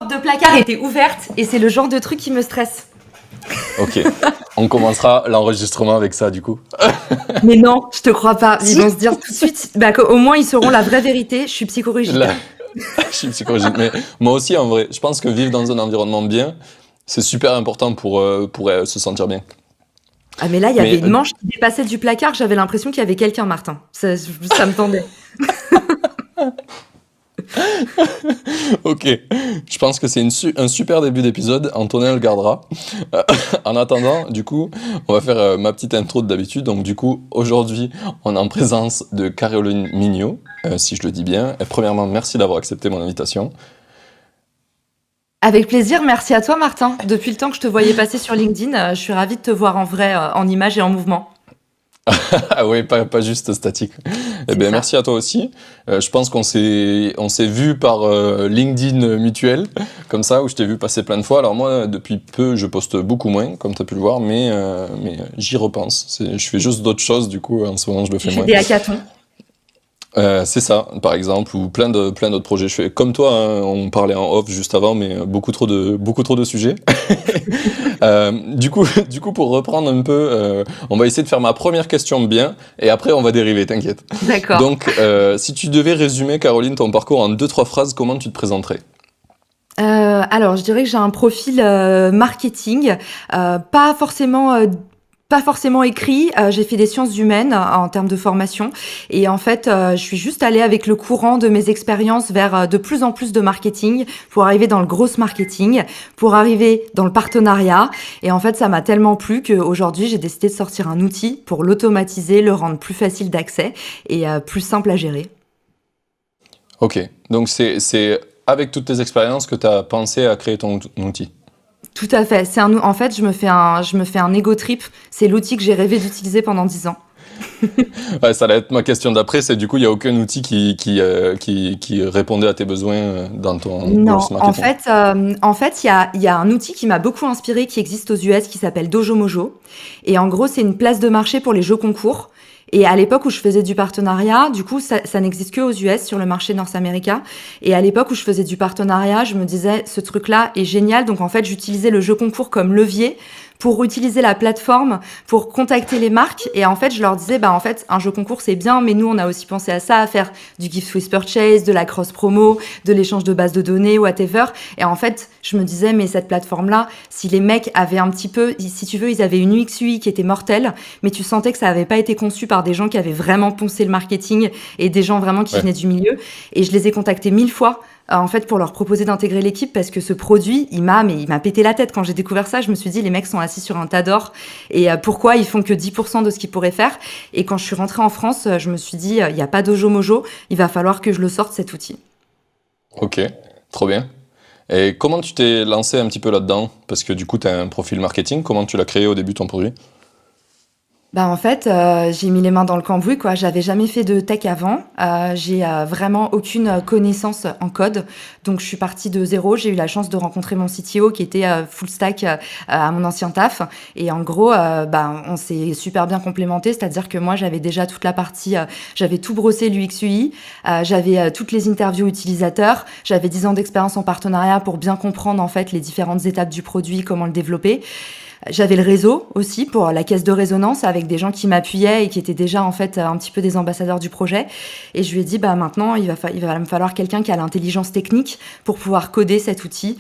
porte de placard était ouverte et c'est le genre de truc qui me stresse. Ok, on commencera l'enregistrement avec ça du coup. Mais non, je te crois pas. Ils vont se dire tout de suite, qu'au moins ils sauront la vraie vérité. Je suis psychorigide. Je suis psychorigide, mais moi aussi en vrai, je pense que vivre dans un environnement bien, c'est super important pour se sentir bien. Ah mais là, il y avait une manche qui dépassait du placard, j'avais l'impression qu'il y avait quelqu'un, Martin. Ça me tendait. Ok, je pense que c'est un super début d'épisode, Antonin le gardera. En attendant, du coup, on va faire ma petite intro de d'habitude. Donc du coup, aujourd'hui, on est en présence de Caroline Mignot, si je le dis bien. Et premièrement, merci d'avoir accepté mon invitation. Avec plaisir, merci à toi Martin. Depuis le temps que je te voyais passer sur LinkedIn, je suis ravie de te voir en vrai, en image et en mouvement. Ah oui, pas juste statique. Eh bien, merci à toi aussi. Je pense qu'on s'est vu par LinkedIn mutuel, comme ça, où je t'ai vu passer plein de fois. Alors moi, depuis peu, je poste beaucoup moins, comme tu as pu le voir, mais j'y repense. Je fais juste d'autres choses, du coup, en ce moment, je le fais moins. Tu fais des hackathons. C'est ça, par exemple, ou plein d'autres projets. Je fais comme toi, hein, on parlait en off juste avant, mais beaucoup trop de sujets. Du coup, pour reprendre un peu, on va essayer de faire ma première question bien, et après on va dériver, t'inquiète. D'accord. Donc, si tu devais résumer, Caroline, ton parcours en 2-3 phrases, comment tu te présenterais ? Alors, je dirais que j'ai un profil marketing, pas forcément écrit, j'ai fait des sciences humaines en termes de formation et en fait, je suis juste allée avec le courant de mes expériences vers de plus en plus de marketing pour arriver dans le gros marketing, pour arriver dans le partenariat et en fait, ça m'a tellement plu qu'aujourd'hui, j'ai décidé de sortir un outil pour l'automatiser, le rendre plus facile d'accès et plus simple à gérer. Ok, donc c'est avec toutes tes expériences que tu as pensé à créer ton outil. Tout à fait. En fait, je me fais un ego trip. C'est l'outil que j'ai rêvé d'utiliser pendant 10 ans. Ouais, ça va être ma question d'après, c'est du coup, il n'y a aucun outil qui répondait à tes besoins dans ton Non, marketing. en fait, il y a un outil qui m'a beaucoup inspiré qui existe aux US qui s'appelle Dojo Mojo. Et en gros, c'est une place de marché pour les jeux concours. Et à l'époque où je faisais du partenariat, du coup, ça n'existe que aux US sur le marché nord-américain. Et à l'époque où je faisais du partenariat, je me disais, ce truc-là est génial. Donc, en fait, j'utilisais le jeu concours comme levier pour utiliser la plateforme, pour contacter les marques. Et en fait, je leur disais, en fait, un jeu concours, c'est bien, mais nous, on a aussi pensé à ça, à faire du gift with purchase, de la cross-promo, de l'échange de bases de données, whatever. Et en fait, je me disais, mais cette plateforme-là, si les mecs avaient un petit peu, si tu veux, ils avaient une UX UI qui était mortelle, mais tu sentais que ça avait pas été conçu par des gens qui avaient vraiment poncé le marketing et des gens vraiment qui venaient du milieu. Et je les ai contactés 1000 fois. En fait, pour leur proposer d'intégrer l'équipe parce que ce produit, il m'a pété la tête. Quand j'ai découvert ça, je me suis dit, les mecs sont assis sur un tas d'or et pourquoi ils font que 10% de ce qu'ils pourraient faire? Et quand je suis rentrée en France, je me suis dit, il n'y a pas Dojo Mojo, il va falloir que je le sorte cet outil. Ok, trop bien. Et comment tu t'es lancé un petit peu là-dedans? Parce que du coup, tu as un profil marketing, comment tu l'as créé au début ton produit? En fait, j'ai mis les mains dans le cambouis, quoi. J'avais jamais fait de tech avant. J'ai vraiment aucune connaissance en code. Donc, je suis partie de zéro. J'ai eu la chance de rencontrer mon CTO qui était full stack à mon ancien taf. Et en gros, on s'est super bien complémentés. C'est-à-dire que moi, j'avais déjà toute la partie, j'avais tout brossé l'UX UI. J'avais toutes les interviews utilisateurs. J'avais 10 ans d'expérience en partenariat pour bien comprendre, en fait, les différentes étapes du produit, comment le développer. J'avais le réseau aussi pour la caisse de résonance avec des gens qui m'appuyaient et qui étaient déjà en fait un petit peu des ambassadeurs du projet. Et je lui ai dit, maintenant, il va me falloir quelqu'un qui a l'intelligence technique pour pouvoir coder cet outil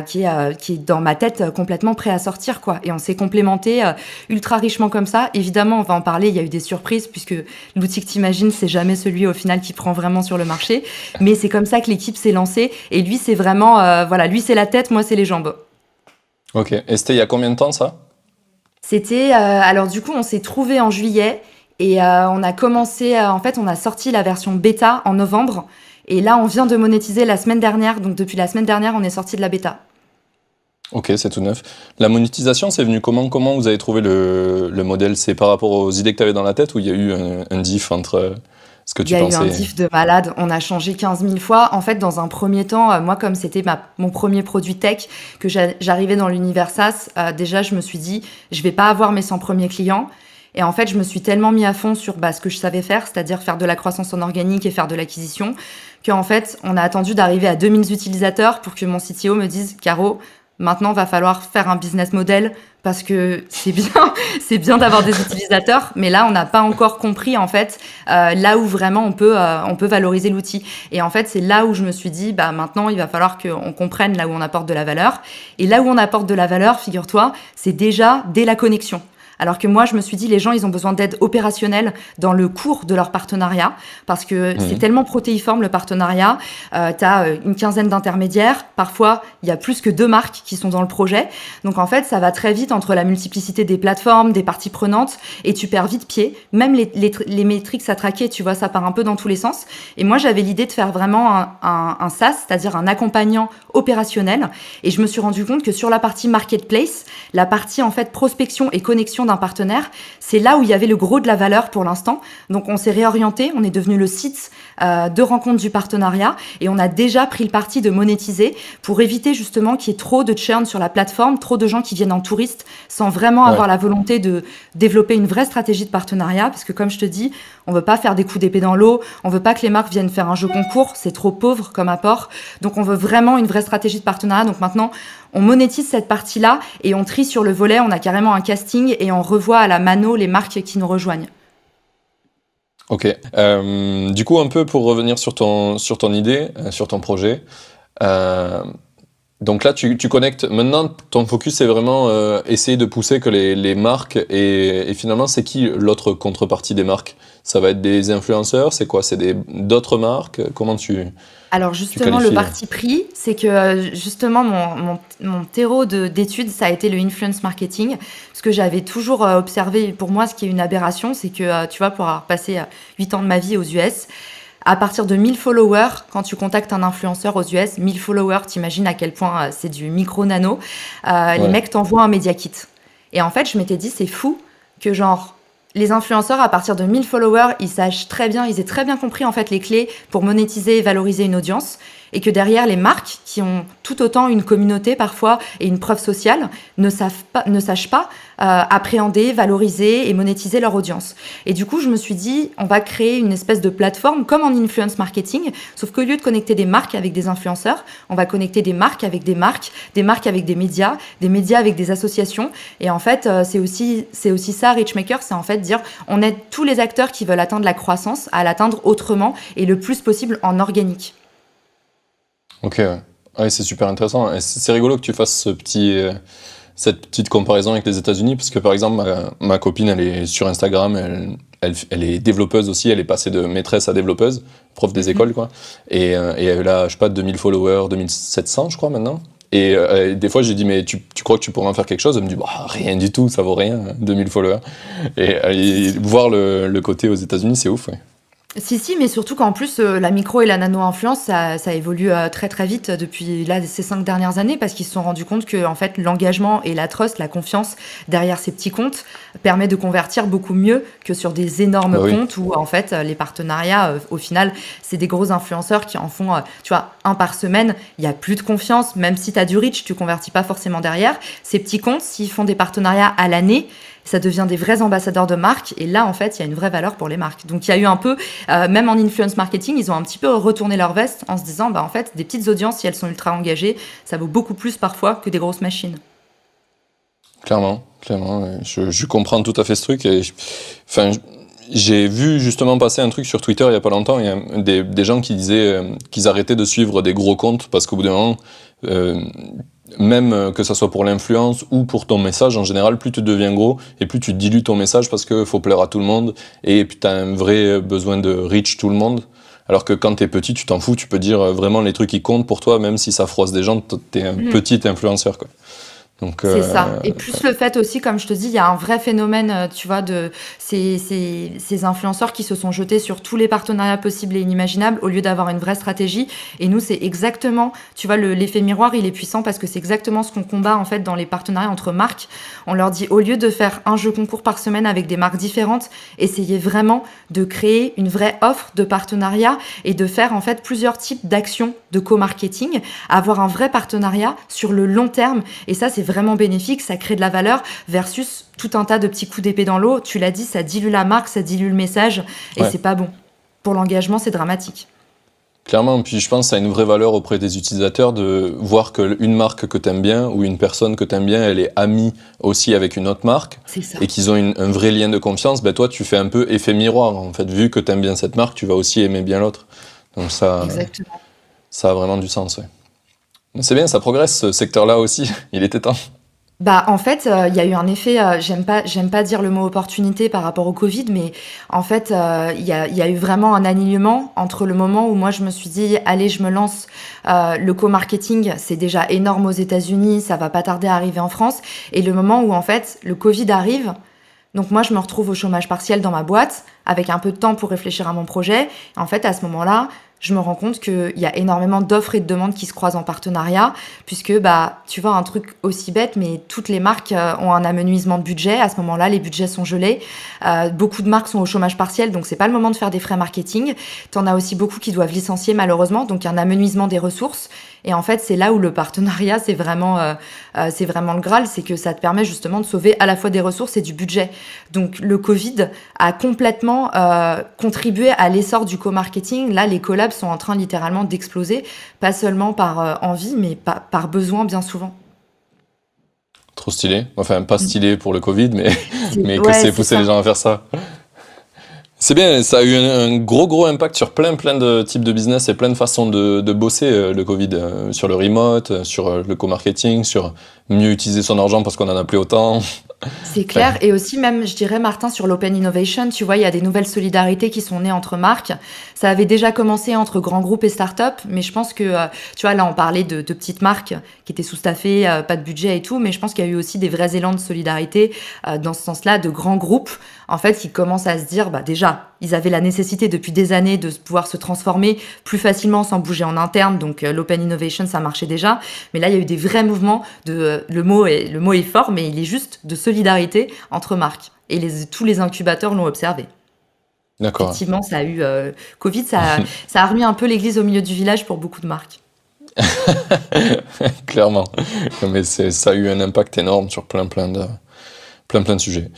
qui est dans ma tête complètement prêt à sortir, quoi. Et on s'est complémentés ultra richement comme ça. Évidemment, on va en parler, il y a eu des surprises puisque l'outil que t'imagines, c'est jamais celui au final qui prend vraiment sur le marché. Mais c'est comme ça que l'équipe s'est lancée. Et lui, c'est vraiment, lui, c'est la tête, moi, c'est les jambes. Ok, et c'était il y a combien de temps ça? C'était, alors du coup, on s'est trouvés en juillet et on a commencé, en fait, on a sorti la version bêta en novembre et là, on vient de monétiser la semaine dernière. Donc depuis la semaine dernière, on est sorti de la bêta. Ok, c'est tout neuf. La monétisation, c'est venu comment? Comment vous avez trouvé le modèle? C'est par rapport aux idées que tu avais dans la tête ou il y a eu un diff entre ce que tu pensais? Il y a eu un diff de malade, on a changé 15 000 fois. En fait, dans un premier temps, moi, comme c'était mon premier produit tech, que j'arrivais dans l'univers SaaS, déjà, je me suis dit, je vais pas avoir mes 100 premiers clients. Et en fait, je me suis tellement mis à fond sur ce que je savais faire, c'est-à-dire faire de la croissance en organique et faire de l'acquisition, qu'en fait, on a attendu d'arriver à 2000 utilisateurs pour que mon CTO me dise, Caro, maintenant, va falloir faire un business model parce que c'est bien d'avoir des utilisateurs, mais là, on n'a pas encore compris en fait là où vraiment on peut valoriser l'outil. Et en fait, c'est là où je me suis dit, maintenant, il va falloir qu'on comprenne là où on apporte de la valeur. Et là où on apporte de la valeur, figure-toi, c'est déjà dès la connexion. Alors que moi, je me suis dit, les gens, ils ont besoin d'aide opérationnelle dans le cours de leur partenariat, parce que c'est tellement protéiforme, le partenariat. Tu as une quinzaine d'intermédiaires. Parfois, il y a plus que 2 marques qui sont dans le projet. Donc, en fait, ça va très vite entre la multiplicité des plateformes, des parties prenantes, et tu perds vite pied. Même les métriques à traquer, tu vois, ça part un peu dans tous les sens. Et moi, j'avais l'idée de faire vraiment un SaaS, c'est-à-dire un accompagnant opérationnel. Et je me suis rendu compte que sur la partie marketplace, la partie, en fait, prospection et connexion d'un partenaire, c'est là où il y avait le gros de la valeur pour l'instant. Donc on s'est réorienté, on est devenu le site de rencontre du partenariat et on a déjà pris le parti de monétiser pour éviter justement qu'il y ait trop de churn sur la plateforme, trop de gens qui viennent en touriste sans vraiment avoir la volonté de développer une vraie stratégie de partenariat, parce que comme je te dis, on veut pas faire des coups d'épée dans l'eau, on veut pas que les marques viennent faire un jeu concours, c'est trop pauvre comme apport. Donc on veut vraiment une vraie stratégie de partenariat. Donc maintenant, on monétise cette partie-là et on trie sur le volet, on a carrément un casting et on revoit à la mano les marques qui nous rejoignent. Ok. Du coup, un peu pour revenir sur ton idée, sur ton projet. Donc là, tu connectes. Maintenant, ton focus, c'est vraiment essayer de pousser que les marques et finalement, c'est qui l'autre contrepartie des marques? Ça va être des influenceurs? C'est quoi? C'est d'autres marques? Comment Alors justement, le parti pris, c'est que justement mon terreau d'études, ça a été le influence marketing. Ce que j'avais toujours observé, pour moi, ce qui est une aberration, c'est que, tu vois, pour avoir passé 8 ans de ma vie aux US, à partir de 1000 followers, quand tu contactes un influenceur aux US, 1000 followers, t'imagines à quel point c'est du micro-nano, les mecs t'envoient un media kit. Et en fait, je m'étais dit, c'est fou que genre... Les influenceurs, à partir de 1000 followers, ils aient très bien compris en fait les clés pour monétiser et valoriser une audience, et que derrière les marques, qui ont tout autant une communauté parfois et une preuve sociale, ne sachent pas appréhender, valoriser et monétiser leur audience. Et du coup, je me suis dit, on va créer une espèce de plateforme comme en influence marketing, sauf qu'au lieu de connecter des marques avec des influenceurs, on va connecter des marques avec des marques avec des médias avec des associations. Et en fait, c'est aussi ça, Richmaker, c'est en fait dire, on aide tous les acteurs qui veulent atteindre la croissance à l'atteindre autrement et le plus possible en organique. Ok, ouais, c'est super intéressant. Et c'est rigolo que tu fasses cette petite comparaison avec les États-Unis, parce que par exemple, ma copine, elle est sur Instagram, elle est développeuse aussi, elle est passée de maîtresse à développeuse, prof des écoles, quoi. Et elle a, je sais pas, 2000 followers, 2700, je crois, maintenant. Et des fois, j'ai dit, mais tu crois que tu pourrais en faire quelque chose? Elle me dit, rien du tout, ça vaut rien, 2000 followers. Et voir le côté aux États-Unis, c'est ouf, ouais. Si, mais surtout qu'en plus, la micro et la nano-influence, ça évolue très très vite depuis ces 5 dernières années, parce qu'ils se sont rendus compte que en fait, l'engagement et la trust, la confiance derrière ces petits comptes permet de convertir beaucoup mieux que sur des énormes comptes où en fait, les partenariats, au final, c'est des gros influenceurs qui en font, tu vois, un par semaine. Il y a plus de confiance, même si tu as du reach, tu convertis pas forcément derrière. Ces petits comptes, s'ils font des partenariats à l'année, ça devient des vrais ambassadeurs de marque. Et là, en fait, il y a une vraie valeur pour les marques. Donc, il y a eu un peu, même en influence marketing, ils ont un petit peu retourné leur veste en se disant, en fait, des petites audiences, si elles sont ultra engagées, ça vaut beaucoup plus parfois que des grosses machines. Clairement. Je comprends tout à fait ce truc. J'ai vu justement passer un truc sur Twitter il y a pas longtemps. Il y a des gens qui disaient qu'ils arrêtaient de suivre des gros comptes parce qu'au bout d'un moment, même que ça soit pour l'influence ou pour ton message, en général, plus tu deviens gros et plus tu dilues ton message parce qu'il faut plaire à tout le monde et puis tu as un vrai besoin de reach tout le monde. Alors que quand t'es petit, tu t'en fous, tu peux dire vraiment les trucs qui comptent pour toi, même si ça froisse des gens, t'es un petit influenceur, quoi. Donc, c'est ça. Et plus le fait aussi, comme je te dis, il y a un vrai phénomène, tu vois, de ces influenceurs qui se sont jetés sur tous les partenariats possibles et inimaginables au lieu d'avoir une vraie stratégie. Et nous, c'est exactement, tu vois, l'effet miroir, il est puissant parce que c'est exactement ce qu'on combat en fait dans les partenariats entre marques. On leur dit, au lieu de faire un jeu concours par semaine avec des marques différentes, essayez vraiment de créer une vraie offre de partenariat et de faire en fait plusieurs types d'actions de co-marketing, avoir un vrai partenariat sur le long terme. Et ça, c'est vraiment bénéfique, ça crée de la valeur versus tout un tas de petits coups d'épée dans l'eau. Tu l'as dit, ça dilue la marque, ça dilue le message et c'est pas bon. Pour l'engagement, c'est dramatique. Clairement, puis je pense que ça a une vraie valeur auprès des utilisateurs de voir qu'une marque que tu aimes bien ou une personne que tu aimes bien, elle est amie aussi avec une autre marque et qu'ils ont un vrai lien de confiance. Ben toi, tu fais un peu effet miroir. En fait, vu que tu aimes bien cette marque, tu vas aussi aimer bien l'autre. Donc ça a vraiment du sens. Ouais. C'est bien, ça progresse ce secteur-là aussi. Il était temps. Bah, en fait, il y a eu un effet, j'aime pas dire le mot opportunité par rapport au Covid, mais en fait, il y a eu vraiment un alignement entre le moment où moi je me suis dit, allez, je me lance, le co-marketing, c'est déjà énorme aux États-Unis, ça va pas tarder à arriver en France, et le moment où en fait le Covid arrive. Donc moi, je me retrouve au chômage partiel dans ma boîte, avec un peu de temps pour réfléchir à mon projet. En fait, à ce moment-là, je me rends compte qu'il y a énormément d'offres et de demandes qui se croisent en partenariat, puisque, bah, tu vois, un truc aussi bête, mais toutes les marques ont un amenuisement de budget. À ce moment-là, les budgets sont gelés. Beaucoup de marques sont au chômage partiel, donc c'est pas le moment de faire des frais marketing. T'en as aussi beaucoup qui doivent licencier, malheureusement, donc un amenuisement des ressources. Et en fait, c'est là où le partenariat, c'est vraiment le Graal, c'est que ça te permet justement de sauver à la fois des ressources et du budget. Donc, le Covid a complètement contribué à l'essor du co-marketing. Là, les collabs sont en train littéralement d'exploser, pas seulement par envie, mais par besoin bien souvent. Trop stylé. Enfin, pas stylé pour le Covid, mais que c'est poussé les gens à faire ça. C'est bien, ça a eu un gros impact sur plein de types de business et plein de façons de bosser, le Covid, sur le remote, sur le co-marketing, sur mieux utiliser son argent parce qu'on en a plus autant. C'est clair. Et aussi même, je dirais, Martin, sur l'open innovation, tu vois, il y a des nouvelles solidarités qui sont nées entre marques. Ça avait déjà commencé entre grands groupes et startups, mais je pense que, tu vois, là, on parlait de petites marques qui étaient sous-staffées, pas de budget et tout, mais je pense qu'il y a eu aussi des vrais élans de solidarité, dans ce sens-là, de grands groupes, en fait, qui commencent à se dire, bah, déjà, ils avaient la nécessité depuis des années de pouvoir se transformer plus facilement sans bouger en interne, donc l'open innovation, ça marchait déjà. Mais là, il y a eu des vrais mouvements le mot est fort, mais il est juste de solidarité entre marques. Et tous les incubateurs l'ont observé. D'accord. Effectivement, ça a eu Covid, ça a remis un peu l'église au milieu du village pour beaucoup de marques. Clairement. Mais ça a eu un impact énorme sur plein de sujets.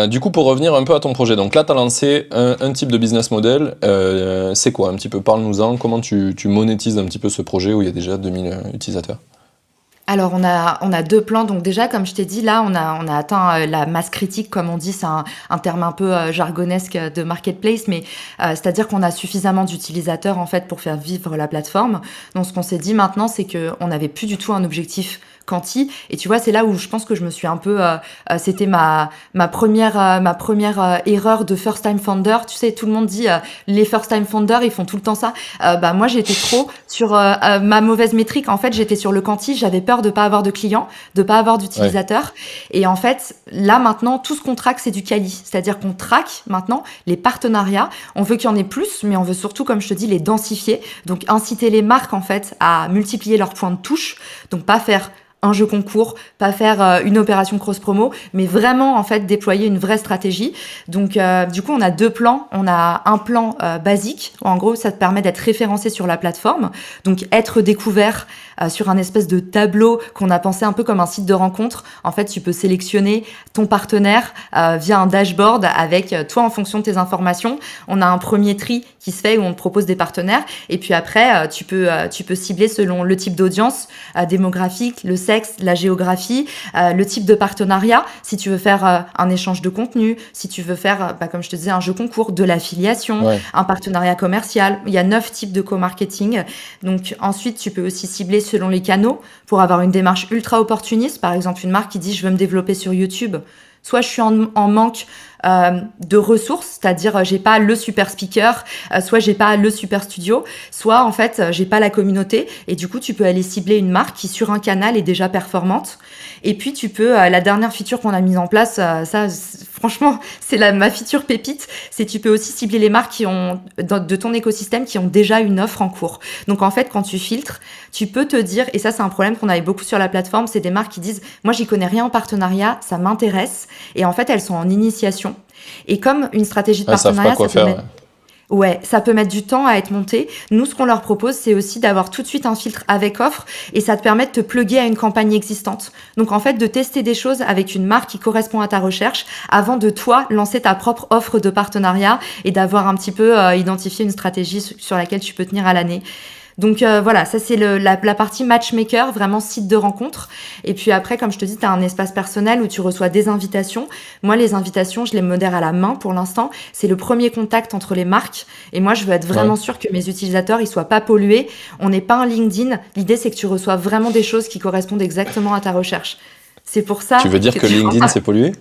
Du coup, pour revenir un peu à ton projet, donc là, tu as lancé un type de business model. C'est quoi un petit peu? Parle-nous-en. Comment tu monétises un petit peu ce projet où il y a déjà 2000 utilisateurs? Alors, on a deux plans. Donc déjà, comme je t'ai dit, là, on a atteint la masse critique, comme on dit. C'est un terme un peu jargonesque de marketplace, mais c'est-à-dire qu'on a suffisamment d'utilisateurs, en fait, pour faire vivre la plateforme. Donc, ce qu'on s'est dit maintenant, c'est qu'on n'avait plus du tout un objectif quanti. Et tu vois, c'est là où je pense que je me suis un peu... c'était ma première erreur de first time founder. Tu sais, tout le monde dit les first time founders, ils font tout le temps ça. Bah moi, j'étais trop sur ma mauvaise métrique. En fait, j'étais sur le quanti. J'avais peur de pas avoir de clients, de pas avoir d'utilisateurs. Ouais. Et en fait, là maintenant, tout ce qu'on traque, c'est du quali. C'est-à-dire qu'on traque maintenant les partenariats. On veut qu'il y en ait plus, mais on veut surtout, comme je te dis, les densifier. Donc, inciter les marques, en fait, à multiplier leurs points de touche. Donc, pas faire un jeu concours, pas faire une opération cross-promo, mais vraiment, en fait, déployer une vraie stratégie. Donc, du coup, on a deux plans. On a un plan basique. En gros, ça te permet d'être référencé sur la plateforme. Donc, être découvert sur un espèce de tableau qu'on a pensé un peu comme un site de rencontre. En fait, tu peux sélectionner ton partenaire via un dashboard avec toi en fonction de tes informations. On a un premier tri qui se fait où on te propose des partenaires. Et puis après, tu peux cibler selon le type d'audience, démographique, le sexe, la géographie, le type de partenariat. Si tu veux faire un échange de contenu, si tu veux faire, comme je te disais, un jeu concours, de l'affiliation, un partenariat commercial. Il y a 9 types de co-marketing. Donc ensuite, tu peux aussi cibler selon les canaux pour avoir une démarche ultra opportuniste. Par exemple, une marque qui dit « je veux me développer sur YouTube ». Soit je suis en manque de ressources, c'est-à-dire j'ai pas le super speaker, soit j'ai pas le super studio, soit en fait j'ai pas la communauté et du coup tu peux aller cibler une marque qui sur un canal est déjà performante. Et puis tu peux, la dernière feature qu'on a mise en place, ça franchement c'est ma feature pépite, c'est tu peux aussi cibler les marques qui ont de ton écosystème qui ont déjà une offre en cours. Donc en fait quand tu filtres, tu peux te dire, et ça c'est un problème qu'on avait beaucoup sur la plateforme, c'est des marques qui disent moi j'y connais rien en partenariat, ça m'intéresse, et en fait elles sont en initiation. Et comme une stratégie de partenariat, ça peut mettre... Ouais, ça peut mettre du temps à être monté. Nous, ce qu'on leur propose, c'est aussi d'avoir tout de suite un filtre avec offre et ça te permet de te plugger à une campagne existante. Donc, en fait, de tester des choses avec une marque qui correspond à ta recherche avant de, toi, lancer ta propre offre de partenariat et d'avoir un petit peu identifié une stratégie sur laquelle tu peux tenir à l'année. Donc voilà, ça c'est la partie matchmaker, vraiment site de rencontre. Et puis après, comme je te dis, tu as un espace personnel où tu reçois des invitations. Moi, les invitations, je les modère à la main pour l'instant. C'est le premier contact entre les marques. Et moi, je veux être vraiment sûre que mes utilisateurs, ils soient pas pollués. On n'est pas un LinkedIn. L'idée, c'est que tu reçois vraiment des choses qui correspondent exactement à ta recherche. C'est pour ça. Tu veux dire que LinkedIn, c'est pollué?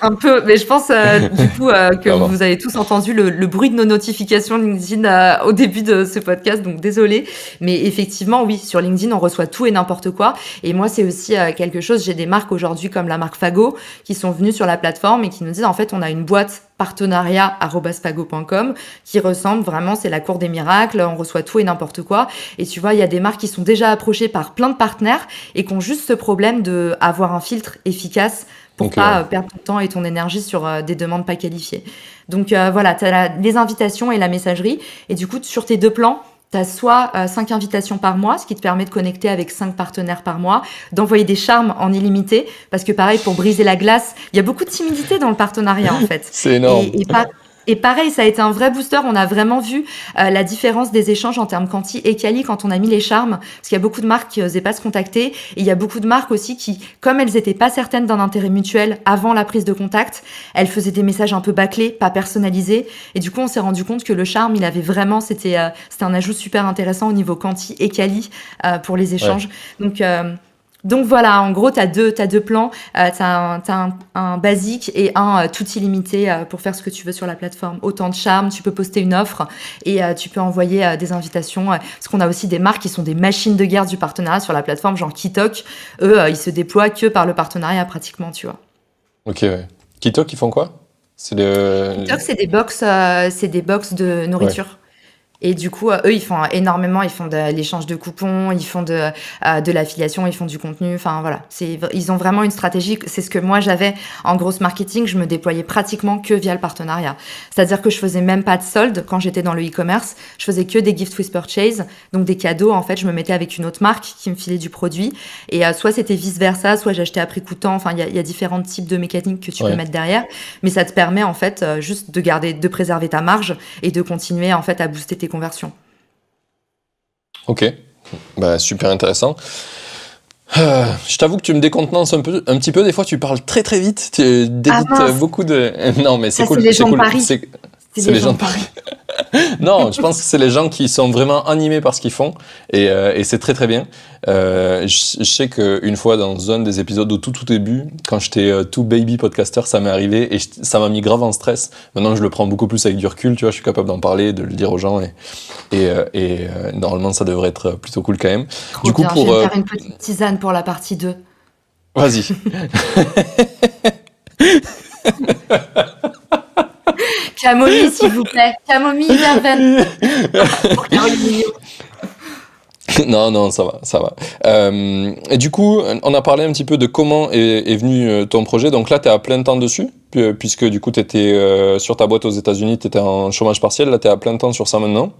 Un peu, mais je pense du coup que vous avez tous entendu le bruit de nos notifications LinkedIn au début de ce podcast, donc désolé. Mais effectivement, oui, sur LinkedIn, on reçoit tout et n'importe quoi. Et moi, c'est aussi quelque chose, j'ai des marques aujourd'hui comme la marque Fago qui sont venues sur la plateforme et qui nous disent, en fait, on a une boîte partenariat@fago.com qui ressemble vraiment, c'est la cour des miracles, on reçoit tout et n'importe quoi. Et tu vois, il y a des marques qui sont déjà approchées par plein de partenaires et qui ont juste ce problème de avoir un filtre efficace pour pas perdre ton temps et ton énergie sur des demandes pas qualifiées. Donc voilà, tu as les invitations et la messagerie. Et du coup, sur tes deux plans, tu as soit 5 invitations par mois, ce qui te permet de connecter avec 5 partenaires par mois, d'envoyer des charmes en illimité, parce que pareil, pour briser la glace, il y a beaucoup de timidité dans le partenariat en fait. C'est énorme. Et pareil, ça a été un vrai booster. On a vraiment vu la différence des échanges en termes quanti et quali quand on a mis les charmes. Parce qu'il y a beaucoup de marques qui n'osaient pas se contacter. Et il y a beaucoup de marques aussi qui, comme elles n'étaient pas certaines d'un intérêt mutuel avant la prise de contact, elles faisaient des messages un peu bâclés, pas personnalisés. Et du coup, on s'est rendu compte que le charme, il avait vraiment, c'était un ajout super intéressant au niveau quanti et quali pour les échanges. Ouais. Donc voilà, en gros, t'as deux plans. T'as un basique et un tout illimité pour faire ce que tu veux sur la plateforme. Autant de charme, tu peux poster une offre et tu peux envoyer des invitations. Parce qu'on a aussi des marques qui sont des machines de guerre du partenariat sur la plateforme, genre Kitok. Eux, ils se déploient que par le partenariat pratiquement, tu vois. Ok, ouais. Kitok, ils font quoi? Kitok, c'est des box de nourriture. Ouais. Et du coup, eux, ils font énormément, ils font de l'échange de coupons, ils font de l'affiliation, ils font du contenu. Enfin, voilà. Ils ont vraiment une stratégie. C'est ce que moi, j'avais en grosse marketing. Je me déployais pratiquement que via le partenariat. C'est-à-dire que je faisais même pas de solde quand j'étais dans le e-commerce. Je faisais que des gift with purchase. Donc, des cadeaux. En fait, je me mettais avec une autre marque qui me filait du produit. Et soit c'était vice versa, soit j'achetais à prix coûtant. Enfin, il y a différents types de mécaniques que tu peux mettre derrière. Mais ça te permet, en fait, juste de préserver ta marge et de continuer, en fait, à booster tes conversion. Ok, bah, super intéressant. Je t'avoue que tu me décontenances un petit peu. Des fois, tu parles très très vite. Tu débites beaucoup de. Non, mais c'est cool. C'est les gens de Paris. C'est les gens de Paris. Non, je pense que c'est les gens qui sont vraiment animés par ce qu'ils font et c'est très très bien. Je sais qu'une fois dans un des épisodes au tout début, quand j'étais tout baby podcaster, ça m'est arrivé et ça m'a mis grave en stress. Maintenant, je le prends beaucoup plus avec du recul, tu vois, je suis capable d'en parler, de le dire aux gens et normalement, ça devrait être plutôt cool quand même. Trop du coup, bien, je vais faire une petite tisane pour la partie 2. Vas-y. Camomille, s'il vous plaît. Camomille, verveine. Pour Caroline. Non, ça va. Et du coup, on a parlé un petit peu de comment est venu ton projet. Donc là, tu es à plein temps dessus, puisque du coup, tu étais sur ta boîte aux États-Unis, tu étais en chômage partiel. Là, tu es à plein temps sur ça maintenant.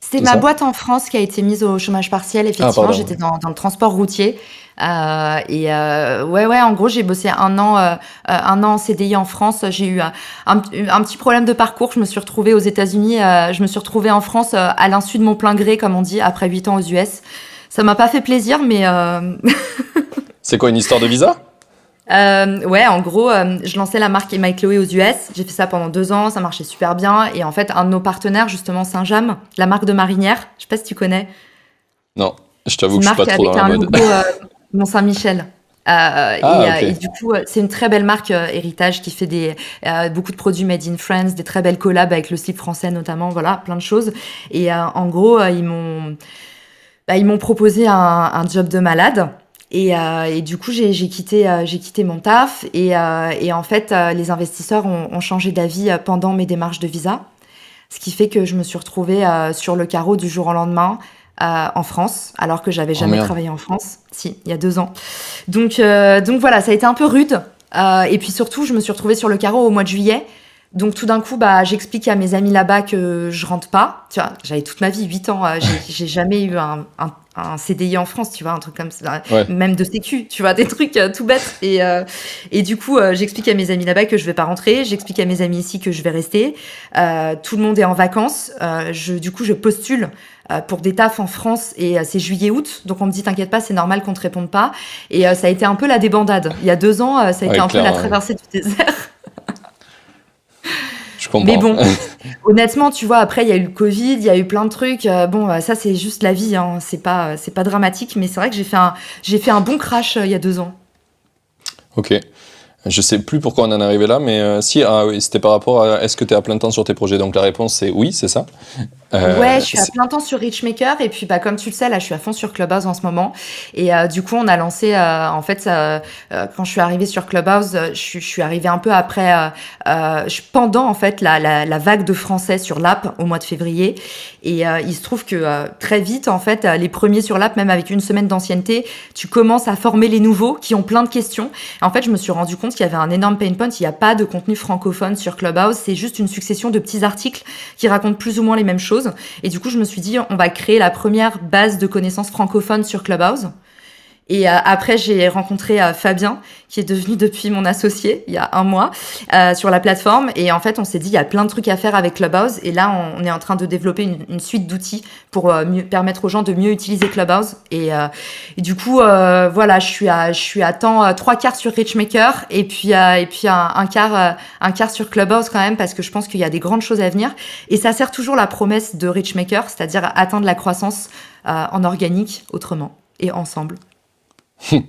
C'est ma boîte en France qui a été mise au chômage partiel. Effectivement, j'étais dans le transport routier. Ouais, en gros, j'ai bossé un an en CDI en France. J'ai eu un petit problème de parcours. Je me suis retrouvée aux États-Unis. Je me suis retrouvée en France à l'insu de mon plein gré, comme on dit, après 8 ans aux US. Ça m'a pas fait plaisir, mais... C'est quoi, une histoire de visa ? Ouais, en gros, je lançais la marque Emma et Chloé aux US. J'ai fait ça pendant 2 ans, ça marchait super bien. Et en fait, un de nos partenaires, justement, Saint-James, la marque de marinière, je sais pas si tu connais. Non, je t'avoue que je suis pas trop dans la mode. Avec un logo Mont-Saint-Michel. Okay. Et du coup, c'est une très belle marque héritage qui fait beaucoup de produits made in France, des très belles collabs avec le slip français notamment, voilà, plein de choses. Et en gros, ils m'ont proposé un job de malade. Et du coup, j'ai quitté mon taf et en fait, les investisseurs ont changé d'avis pendant mes démarches de visa, ce qui fait que je me suis retrouvée sur le carreau du jour au lendemain en France, alors que j'avais jamais travaillé en France. Si, il y a 2 ans. Donc voilà, ça a été un peu rude. Et puis surtout, je me suis retrouvée sur le carreau au mois de juillet. Donc tout d'un coup, j'explique à mes amis là-bas que je rentre pas. Tu vois, j'avais toute ma vie, 8 ans, j'ai jamais eu un CDI en France, tu vois, un truc comme ça, Ouais. même de sécu, tu vois, des trucs tout bêtes. Et du coup, j'explique à mes amis là-bas que je vais pas rentrer. J'explique à mes amis ici que je vais rester. Tout le monde est en vacances. Du coup, je postule pour des tafs en France et c'est juillet-août. Donc on me dit, t'inquiète pas, c'est normal qu'on te réponde pas. Et ça a été un peu la débandade. Il y a 2 ans, ça a été Ouais, un peu la clair, traversée du désert. je Mais comprends. bon, honnêtement, tu vois, après, il y a eu le Covid, il y a eu plein de trucs. Ça, c'est juste la vie, hein. C'est pas dramatique, mais c'est vrai que j'ai fait un bon crash il y a 2 ans. Ok. Je sais plus pourquoi on en est arrivé là, mais oui, c'était par rapport à est-ce que tu es à plein temps sur tes projets? Donc la réponse c'est oui, c'est ça. Ouais, je suis à C'est- plein temps sur Richmaker et puis comme tu le sais là, je suis à fond sur Clubhouse en ce moment et du coup on a lancé quand je suis arrivée sur Clubhouse, je suis arrivée un peu après pendant en fait la vague de français sur l'app au mois de février et il se trouve que très vite en fait les premiers sur l'app même avec une semaine d'ancienneté, tu commences à former les nouveaux qui ont plein de questions. Et en fait, je me suis rendu compte qu'il y avait un énorme pain point, il n'y a pas de contenu francophone sur Clubhouse, c'est juste une succession de petits articles qui racontent plus ou moins les mêmes choses. Et du coup, je me suis dit, on va créer la première base de connaissances francophones sur Clubhouse. Et après, j'ai rencontré Fabien, qui est devenu depuis mon associé il y a un mois sur la plateforme. Et en fait, on s'est dit, il y a plein de trucs à faire avec Clubhouse. Et là, on est en train de développer une suite d'outils pour permettre aux gens de mieux utiliser Clubhouse. Et du coup, voilà, je suis à temps 3/4 sur Richmaker et puis un quart sur Clubhouse quand même parce que je pense qu'il y a des grandes choses à venir. Et ça sert toujours la promesse de Richmaker, c'est-à-dire atteindre la croissance en organique autrement et ensemble.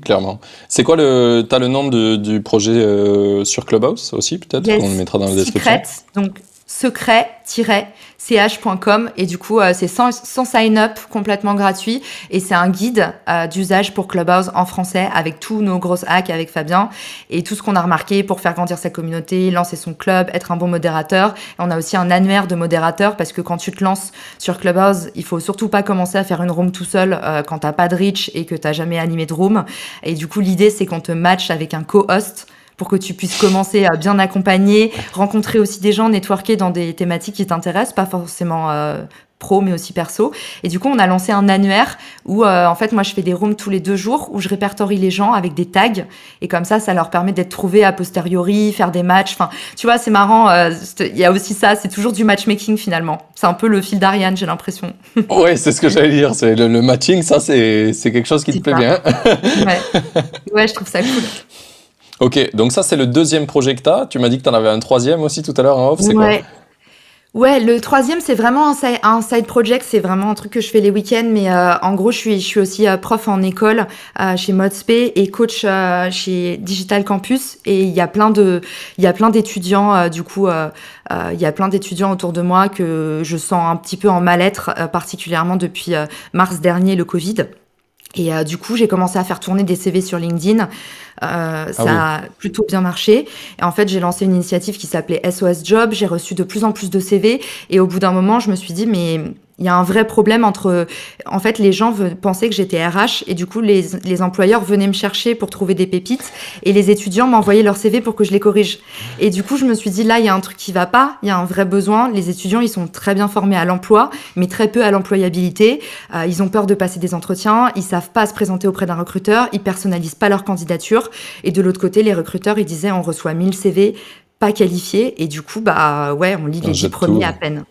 Clairement. C'est quoi t'as le nom du projet sur Clubhouse aussi, peut-être, qu'on le Yes, mettra dans la description? Secret, donc secret-ch.com et du coup c'est sans sign-up, complètement gratuit et c'est un guide d'usage pour Clubhouse en français avec tous nos grosses hacks avec Fabien et tout ce qu'on a remarqué pour faire grandir sa communauté, lancer son club, être un bon modérateur. Et on a aussi un annuaire de modérateurs parce que quand tu te lances sur Clubhouse, il faut surtout pas commencer à faire une room tout seul quand t'as pas de reach et que t'as jamais animé de room. Et du coup l'idée c'est qu'on te matche avec un co-host pour que tu puisses commencer à bien accompagner, rencontrer aussi des gens, networker dans des thématiques qui t'intéressent, pas forcément pro, mais aussi perso. Et du coup, on a lancé un annuaire où, en fait, moi, je fais des rooms tous les 2 jours où je répertorie les gens avec des tags. Et comme ça leur permet d'être trouvés a posteriori, faire des matchs. Enfin, tu vois, c'est marrant. Il y a aussi ça, c'est toujours du matchmaking finalement. C'est un peu le fil d'Ariane, j'ai l'impression. Ouais, c'est ce que j'allais dire. C'est le matching, ça, c'est quelque chose qui te C'est plaît ça. bien. Ouais. Ouais, je trouve ça cool. Ok, donc ça, c'est le deuxième projet que t'as. Tu m'as dit que t'en avais un troisième aussi tout à l'heure en off, c'est quoi? Ouais. Ouais, le troisième, c'est vraiment un side project, c'est vraiment un truc que je fais les week-ends, mais en gros, je suis aussi prof en école chez Modspay et coach chez Digital Campus, et il y a plein d'étudiants, il y a plein d'étudiants autour de moi que je sens un petit peu en mal-être, particulièrement depuis mars dernier, le Covid. Et du coup, j'ai commencé à faire tourner des CV sur LinkedIn. Ah Ça oui. a plutôt bien marché. Et en fait, j'ai lancé une initiative qui s'appelait SOS Job. J'ai reçu de plus en plus de CV. Et au bout d'un moment, je me suis dit, mais il y a un vrai problème entre... En fait, les gens pensaient que j'étais RH. Et du coup, les employeurs venaient me chercher pour trouver des pépites. Et les étudiants m'envoyaient leurs CV pour que je les corrige. Et du coup, je me suis dit, là, il y a un truc qui va pas. Il y a un vrai besoin. Les étudiants, ils sont très bien formés à l'emploi, mais très peu à l'employabilité. Ils ont peur de passer des entretiens. Ils savent pas se présenter auprès d'un recruteur. Ils personnalisent pas leur candidature. Et de l'autre côté, les recruteurs, ils disaient, on reçoit 1000 CV pas qualifiés. Et du coup, ouais, on lit On les 10 jette tout. premiers à peine.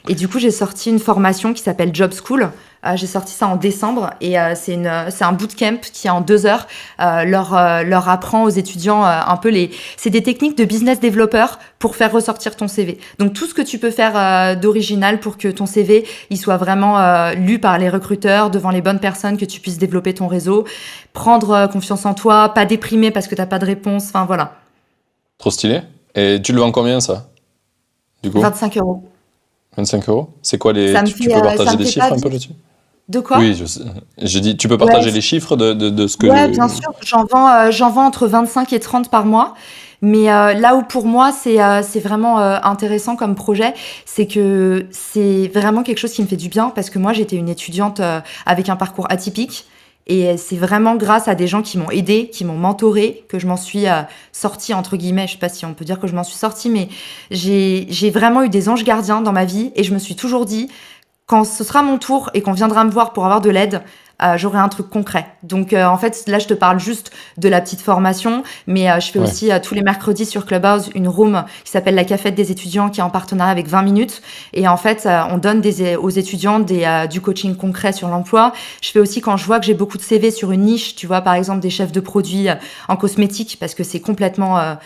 Et du coup, j'ai sorti une formation qui s'appelle Job School. J'ai sorti ça en décembre et c'est un bootcamp qui en 2 heures leur apprend aux étudiants un peu c'est des techniques de business developer pour faire ressortir ton CV. Donc tout ce que tu peux faire d'original pour que ton CV il soit vraiment lu par les recruteurs devant les bonnes personnes, que tu puisses développer ton réseau, prendre confiance en toi, pas déprimer parce que t'as pas de réponse. Enfin voilà. Trop stylé. Et tu le vends combien, ça, du coup? 25 €. 25 euros? C'est quoi Ça me tu fait peux ça partager me des fait chiffres pas un peu vivre. là-dessus? De quoi? Oui, je sais. J'ai dit, tu peux Ouais. partager les chiffres de ce Ouais, bien que... sûr, j'en vends entre 25 et 30 par mois. Mais là où pour moi c'est vraiment intéressant comme projet, c'est que c'est vraiment quelque chose qui me fait du bien parce que moi j'étais une étudiante avec un parcours atypique Et c'est vraiment grâce à des gens qui m'ont aidé, qui m'ont mentoré, que je m'en suis sortie, entre guillemets. Je sais pas si on peut dire que je m'en suis sortie, mais j'ai vraiment eu des anges gardiens dans ma vie. Et je me suis toujours dit, quand ce sera mon tour et qu'on viendra me voir pour avoir de l'aide, j'aurai un truc concret. Donc en fait, là, je te parle juste de la petite formation, mais je fais aussi tous les mercredis sur Clubhouse une room qui s'appelle la cafette des étudiants, qui est en partenariat avec 20 minutes. Et en fait, on donne aux étudiants du coaching concret sur l'emploi. Je fais aussi, quand je vois que j'ai beaucoup de CV sur une niche, tu vois, par exemple des chefs de produits en cosmétique, parce que c'est complètement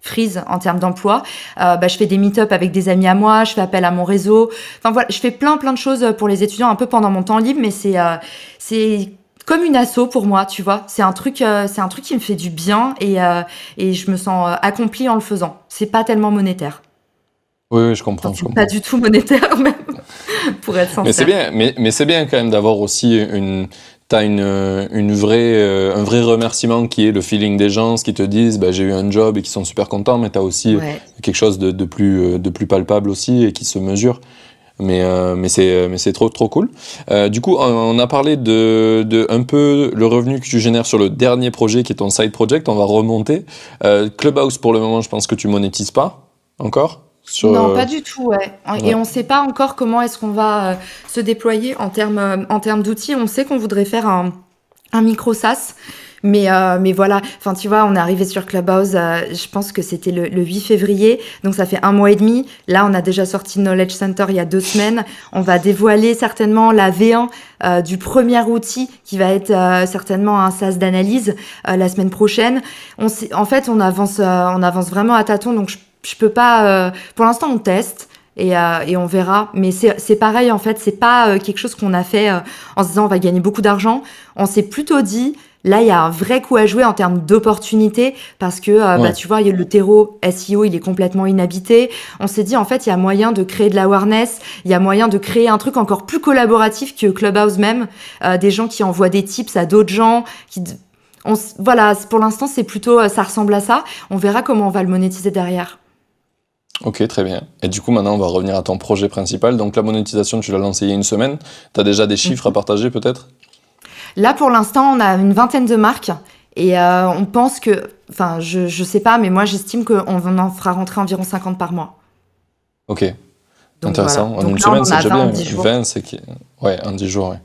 freeze en termes d'emploi. Je fais des meet-up avec des amis à moi, je fais appel à mon réseau. Enfin voilà, je fais plein de choses pour les étudiants un peu pendant mon temps libre, mais c'est comme une asso pour moi, tu vois. C'est un truc qui me fait du bien et je me sens accomplie en le faisant. C'est pas tellement monétaire. Oui, je comprends. Enfin, pas du tout monétaire même, pour être sincère. Mais c'est bien, mais c'est bien quand même d'avoir aussi t'as un vrai remerciement qui est le feeling des gens, ce qui te disent, j'ai eu un job et qui sont super contents, mais t'as aussi quelque chose de plus palpable aussi et qui se mesure. Mais c'est trop cool. Du coup, on a parlé de un peu le revenu que tu génères sur le dernier projet qui est ton side project. On va remonter. Clubhouse, pour le moment, je pense que tu monétises pas encore. Non, pas du tout, ouais. Et on ne sait pas encore comment est-ce qu'on va se déployer en termes d'outils. On sait qu'on voudrait faire un micro SaaS, mais voilà. Enfin, tu vois, on est arrivé sur Clubhouse, je pense que c'était le 8 février, donc ça fait 1 mois et demi. Là, on a déjà sorti Knowledge Center il y a 2 semaines. On va dévoiler certainement la V1 du premier outil qui va être certainement un SaaS d'analyse la semaine prochaine. En fait, on avance vraiment à tâtons, donc je peux pas. Pour l'instant, on teste et on verra. Mais c'est pareil, en fait, c'est pas quelque chose qu'on a fait en se disant on va gagner beaucoup d'argent. On s'est plutôt dit là, il y a un vrai coup à jouer en termes d'opportunités parce que tu vois, le terreau SEO, il est complètement inhabité. On s'est dit en fait, il y a moyen de créer de l'awareness, il y a moyen de créer un truc encore plus collaboratif que Clubhouse même, des gens qui envoient des tips à d'autres gens voilà, pour l'instant, c'est plutôt, ça ressemble à ça. On verra comment on va le monétiser derrière. Ok, très bien. Et du coup, maintenant, on va revenir à ton projet principal. Donc, la monétisation, tu l'as lancée il y a 1 semaine. Tu as déjà des chiffres à partager, peut-être ? Là, pour l'instant, on a une 20aine de marques. Et on pense que... Enfin, je sais pas, mais moi, j'estime qu'on en fera rentrer environ 50 par mois. Ok. Donc, intéressant. Voilà. En Donc, une semaine, c'est déjà bien. 20, c'est qui... Ouais, en 10 jours, ouais.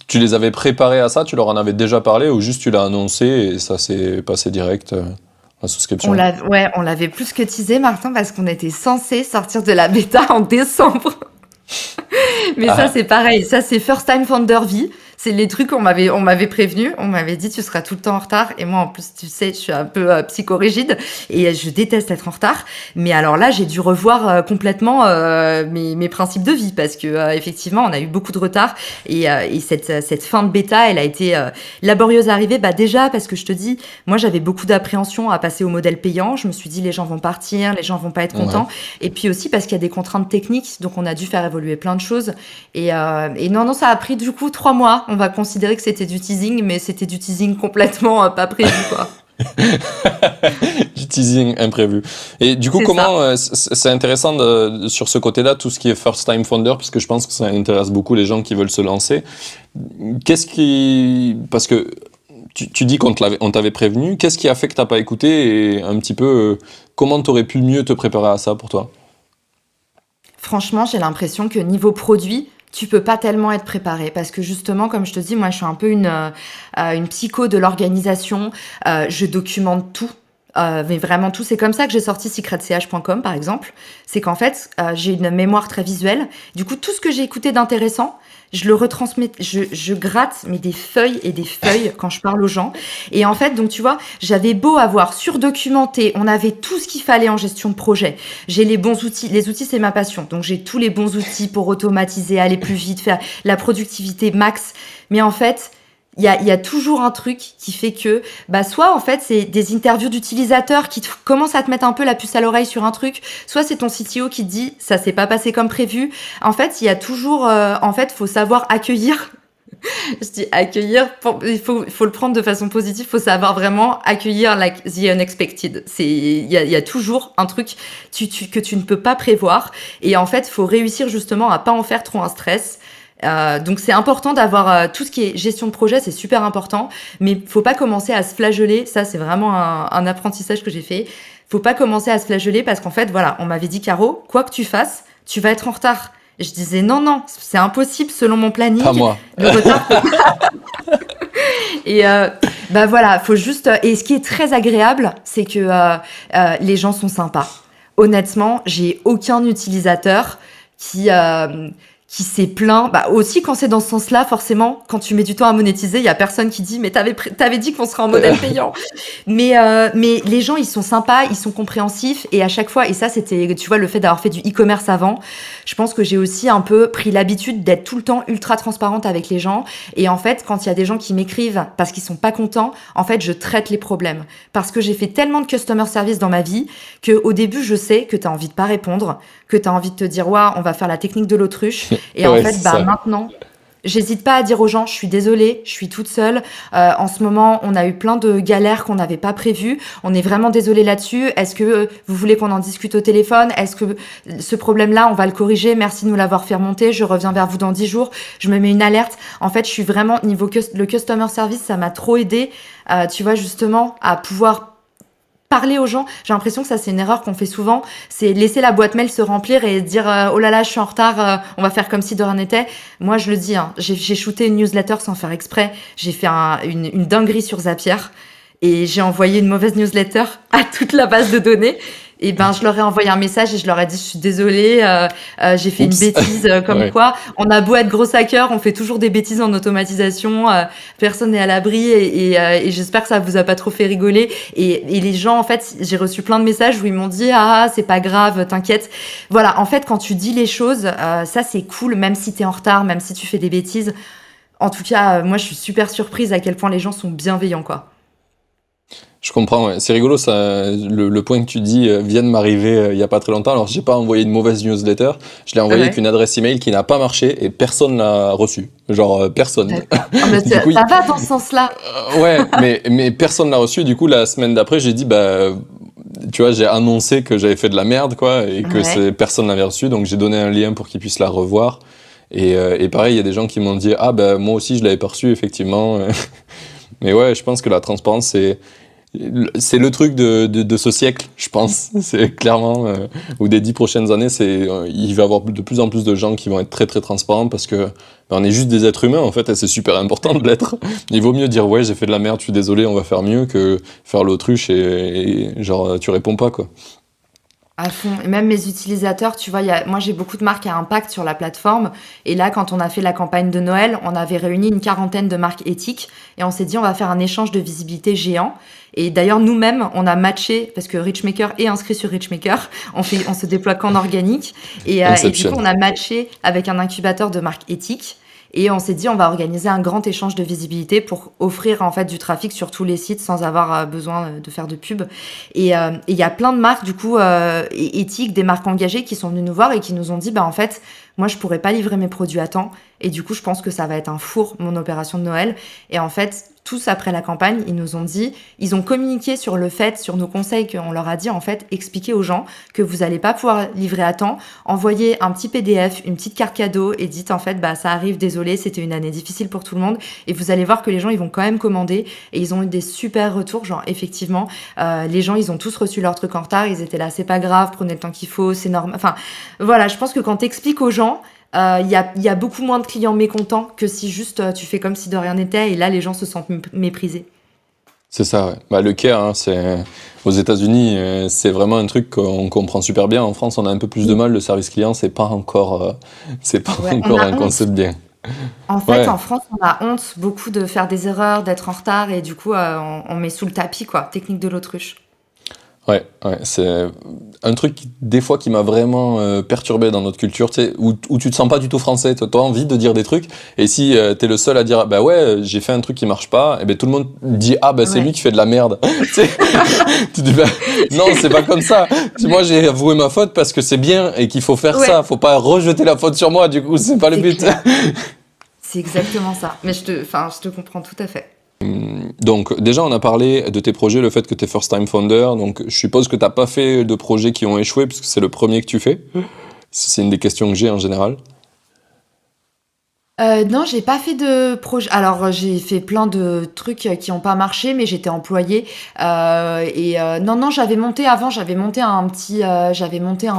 Tu les avais préparés à ça ? Tu leur en avais déjà parlé ou juste tu l'as annoncé et ça s'est passé direct la souscription ? On l'avait plus que teasé, Martin, parce qu'on était censé sortir de la bêta en décembre. Mais ça, c'est pareil. Ça, c'est First Time Founder Vie. C'est les trucs on m'avait prévenu. On m'avait dit, tu seras tout le temps en retard. Et moi, en plus, tu sais, je suis un peu psychorigide et je déteste être en retard. Mais alors là, j'ai dû revoir complètement mes principes de vie parce que effectivement, on a eu beaucoup de retard et cette fin de bêta, elle a été laborieuse à arriver. Déjà parce que je te dis, moi, j'avais beaucoup d'appréhension à passer au modèle payant. Je me suis dit, les gens vont partir, les gens vont pas être contents. Et puis aussi parce qu'il y a des contraintes techniques, donc on a dû faire évoluer plein de choses. Et non, ça a pris du coup 3 mois. On va considérer que c'était du teasing, mais c'était du teasing complètement pas prévu, quoi. Du teasing imprévu. Et du coup, c'est intéressant sur ce côté-là, tout ce qui est first time founder, parce que je pense que ça intéresse beaucoup les gens qui veulent se lancer. Parce que tu dis qu'on t'avait prévenu, qu'est-ce qui a fait que t'as pas écouté et un petit peu comment t'aurais pu mieux te préparer à ça pour toi ? Franchement, j'ai l'impression que niveau produit, tu peux pas tellement être préparé parce que justement, comme je te dis, moi, je suis un peu une psycho de l'organisation. Je documente tout. Mais vraiment tout. C'est comme ça que j'ai sorti secretch.com, par exemple. C'est qu'en fait, j'ai une mémoire très visuelle. Du coup, tout ce que j'ai écouté d'intéressant, je le retransmets, je gratte mais des feuilles et des feuilles quand je parle aux gens. Et en fait, donc tu vois, j'avais beau avoir surdocumenté, on avait tout ce qu'il fallait en gestion de projet. J'ai les bons outils, les outils c'est ma passion. Donc j'ai tous les bons outils pour automatiser, aller plus vite, faire la productivité max. Mais en fait, il y a toujours un truc qui fait que, soit en fait c'est des interviews d'utilisateurs qui commencent à te mettre un peu la puce à l'oreille sur un truc, soit c'est ton CTO qui te dit ça s'est pas passé comme prévu. En fait, il y a toujours, faut savoir accueillir. Je dis accueillir, il faut le prendre de façon positive, faut savoir vraiment accueillir the unexpected. Il y a toujours un truc que tu ne peux pas prévoir et en fait, faut réussir justement à pas en faire trop un stress. Donc c'est important d'avoir tout ce qui est gestion de projet, c'est super important, mais faut pas commencer à se flageller. Ça, c'est vraiment un apprentissage que j'ai fait. Faut pas commencer à se flageller parce qu'en fait, voilà, on m'avait dit, Caro, quoi que tu fasses, tu vas être en retard. Et je disais non, c'est impossible selon mon planning. Pas moi. Le retard. Et bah voilà, faut juste. Et ce qui est très agréable, c'est que les gens sont sympas. Honnêtement, j'ai aucun utilisateur qui s'est plaint. Bah aussi quand c'est dans ce sens-là, forcément, quand tu mets du temps à monétiser, il y a personne qui dit mais t'avais dit qu'on serait en modèle payant. Mais les gens ils sont sympas, ils sont compréhensifs et à chaque fois, et ça c'était, tu vois, le fait d'avoir fait du e-commerce avant, je pense que j'ai aussi un peu pris l'habitude d'être tout le temps ultra transparente avec les gens. Et en fait, quand il y a des gens qui m'écrivent parce qu'ils sont pas contents, en fait je traite les problèmes parce que j'ai fait tellement de customer service dans ma vie que au début je sais que t'as envie de pas répondre, que t'as envie de te dire ouais, on va faire la technique de l'autruche. Et Ouais, en fait, bah maintenant, j'hésite pas à dire aux gens, je suis désolée, je suis toute seule. En ce moment, on a eu plein de galères qu'on n'avait pas prévues. On est vraiment désolé là-dessus. Est-ce que vous voulez qu'on en discute au téléphone? Est-ce que ce problème-là, on va le corriger? Merci de nous l'avoir fait remonter. Je reviens vers vous dans 10 jours. Je me mets une alerte. En fait, je suis vraiment, le customer service, ça m'a trop aidé, tu vois, justement, à pouvoir parler aux gens. J'ai l'impression que ça, c'est une erreur qu'on fait souvent. C'est laisser la boîte mail se remplir et dire oh là là, je suis en retard, on va faire comme si de rien n'était. Moi, je le dis, hein, j'ai shooté une newsletter sans faire exprès. J'ai fait une dinguerie sur Zapier et j'ai envoyé une mauvaise newsletter à toute la base de données. Et ben, je leur ai envoyé un message et je leur ai dit, je suis désolée, j'ai fait une bêtise, comme Ouais. quoi, on a beau être gros hacker, on fait toujours des bêtises en automatisation, personne n'est à l'abri et j'espère que ça vous a pas trop fait rigoler. Et les gens, en fait, j'ai reçu plein de messages où ils m'ont dit, ah, c'est pas grave, t'inquiète. Voilà, en fait, quand tu dis les choses, ça c'est cool, même si t'es en retard, même si tu fais des bêtises. En tout cas, moi, je suis super surprise à quel point les gens sont bienveillants, quoi. Je comprends, ouais. C'est rigolo, ça, le point que tu dis vient de m'arriver il y a pas très longtemps. Alors, j'ai pas envoyé une mauvaise newsletter, je l'ai envoyé avec une adresse email qui n'a pas marché et personne l'a reçue. Genre, personne. D'accord. Ah, mais Du coup, ça va dans ce sens-là. ouais, mais personne l'a reçu. Du coup, la semaine d'après, j'ai dit, bah, tu vois, j'ai annoncé que j'avais fait de la merde, quoi, et que Ouais. personne l'avait reçu. Donc, j'ai donné un lien pour qu'ils puissent la revoir. Et pareil, il y a des gens qui m'ont dit, ah, bah, moi aussi, je l'avais pas reçu, effectivement. Mais ouais, je pense que la transparence, c'est le truc de ce siècle, je pense. C'est clairement, ou des 10 prochaines années, il va y avoir de plus en plus de gens qui vont être très très transparents parce que on est juste des êtres humains en fait, et c'est super important de l'être. Il vaut mieux dire ouais, j'ai fait de la merde, je suis désolé, on va faire mieux que faire l'autruche et genre tu réponds pas quoi. À fond. Et même mes utilisateurs, tu vois, moi j'ai beaucoup de marques à impact sur la plateforme. Et là, quand on a fait la campagne de Noël, on avait réuni une quarantaine de marques éthiques et on s'est dit on va faire un échange de visibilité géant. Et d'ailleurs, nous-mêmes, on a matché, parce que Richmaker est inscrit sur Richmaker, on se déploie qu'en organique. Et du coup, Inception. on a matché avec un incubateur de marques éthiques. Et on s'est dit, on va organiser un grand échange de visibilité pour offrir en fait du trafic sur tous les sites sans avoir besoin de faire de pub. Et il y a plein de marques du coup éthiques, des marques engagées qui sont venues nous voir et qui nous ont dit, bah en fait, moi je pourrais pas livrer mes produits à temps. Et du coup, je pense que ça va être un four mon opération de Noël. Et en fait, tous après la campagne, ils nous ont dit, ils ont communiqué sur le fait, sur nos conseils qu'on leur a dit en fait, expliquez aux gens que vous allez pas pouvoir livrer à temps, envoyez un petit PDF, une petite carte cadeau et dites en fait bah ça arrive, désolé, c'était une année difficile pour tout le monde et vous allez voir que les gens ils vont quand même commander et ils ont eu des super retours, genre effectivement les gens ils ont tous reçu leur truc en retard, ils étaient là c'est pas grave, prenez le temps qu'il faut, c'est normal. Enfin voilà, je pense que quand t'expliques aux gens il y a beaucoup moins de clients mécontents que si juste tu fais comme si de rien n'était et là les gens se sentent méprisés. C'est ça, ouais. Bah, le care, hein, aux États-Unis, c'est vraiment un truc qu'on comprend super bien. En France, on a un peu plus de mal. Le service client, c'est pas Ouais, on encore a un honte. concept bien. En fait, Ouais. en France, on a honte beaucoup de faire des erreurs, d'être en retard et du coup, on met sous le tapis, quoi. Technique de l'autruche. Ouais, ouais, c'est un truc des fois qui m'a vraiment perturbé dans notre culture, tu sais, où tu te sens pas du tout français, t'as envie de dire des trucs, et si t'es le seul à dire bah ouais j'ai fait un truc qui marche pas, et ben tout le monde dit ah bah c'est Ouais. lui qui fait de la merde, tu sais, tu dis bah non c'est pas comme ça, moi j'ai avoué ma faute parce que c'est bien et qu'il faut faire Ouais, ça, faut pas rejeter la faute sur moi, du coup c'est pas le c'est but. clair. C'est exactement ça. Mais je te comprends tout à fait. Donc déjà on a parlé de tes projets, le fait que t'es first time founder, donc je suppose que t'as pas fait de projets qui ont échoué puisque c'est le premier que tu fais. C'est une des questions que j'ai en général. Non, j'ai pas fait de projet. Alors, j'ai fait plein de trucs qui ont pas marché, mais j'étais employée. Non, j'avais monté un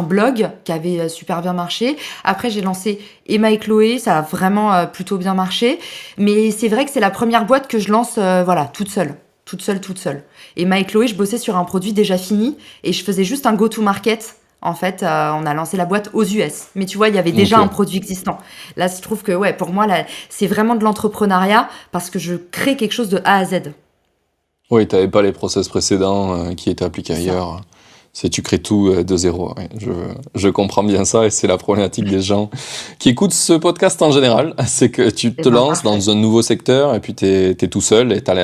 blog qui avait super bien marché. Après, j'ai lancé Emma et Chloé, ça a vraiment plutôt bien marché. Mais c'est vrai que c'est la première boîte que je lance, voilà, toute seule. Toute seule. Emma et Chloé, je bossais sur un produit déjà fini et je faisais juste un go-to-market. En fait, on a lancé la boîte aux US. Mais tu vois, il y avait déjà un Ok. produit existant. Là, je trouve que, ouais, pour moi, là, c'est vraiment de l'entrepreneuriat parce que je crée quelque chose de A à Z. Oui, t'avais pas les process précédents qui étaient appliqués C'est ça. ailleurs. C'est tu crées tout de zéro. Ouais. Je comprends bien ça et c'est la problématique des gens qui écoutent ce podcast en général. C'est que tu Eh te ben, lances parfait. dans un nouveau secteur et puis t'es tout seul et t'as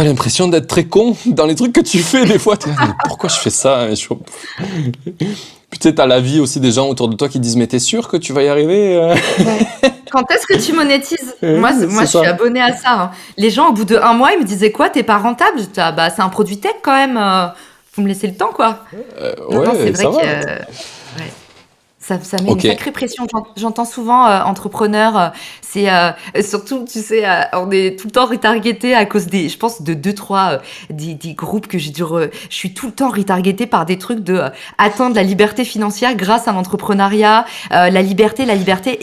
l'impression d'être très con dans les trucs que tu fais des fois. T'es là, mais pourquoi je fais ça? Puis tu sais, t'as la vie aussi des gens autour de toi qui disent mais t'es sûr que tu vas y arriver? Ouais. Quand est-ce que tu monétises? Moi, C'est je suis ça. abonnée à ça, hein. Les gens, au bout de 1 mois, ils me disaient quoi? T'es pas rentable? J'étais, ah, bah, c'est un produit tech quand même. Faut me laisser le temps, quoi. Non, non, c'est Ouais, vrai ça que, va. ouais. Ça met une Ok. sacrée pression. J'entends souvent entrepreneurs, surtout, tu sais, on est tout le temps retargeté à cause je pense, de deux, trois, des groupes que j'ai dû, je suis tout le temps retargeté par des trucs de atteindre la liberté financière grâce à l'entrepreneuriat, la liberté.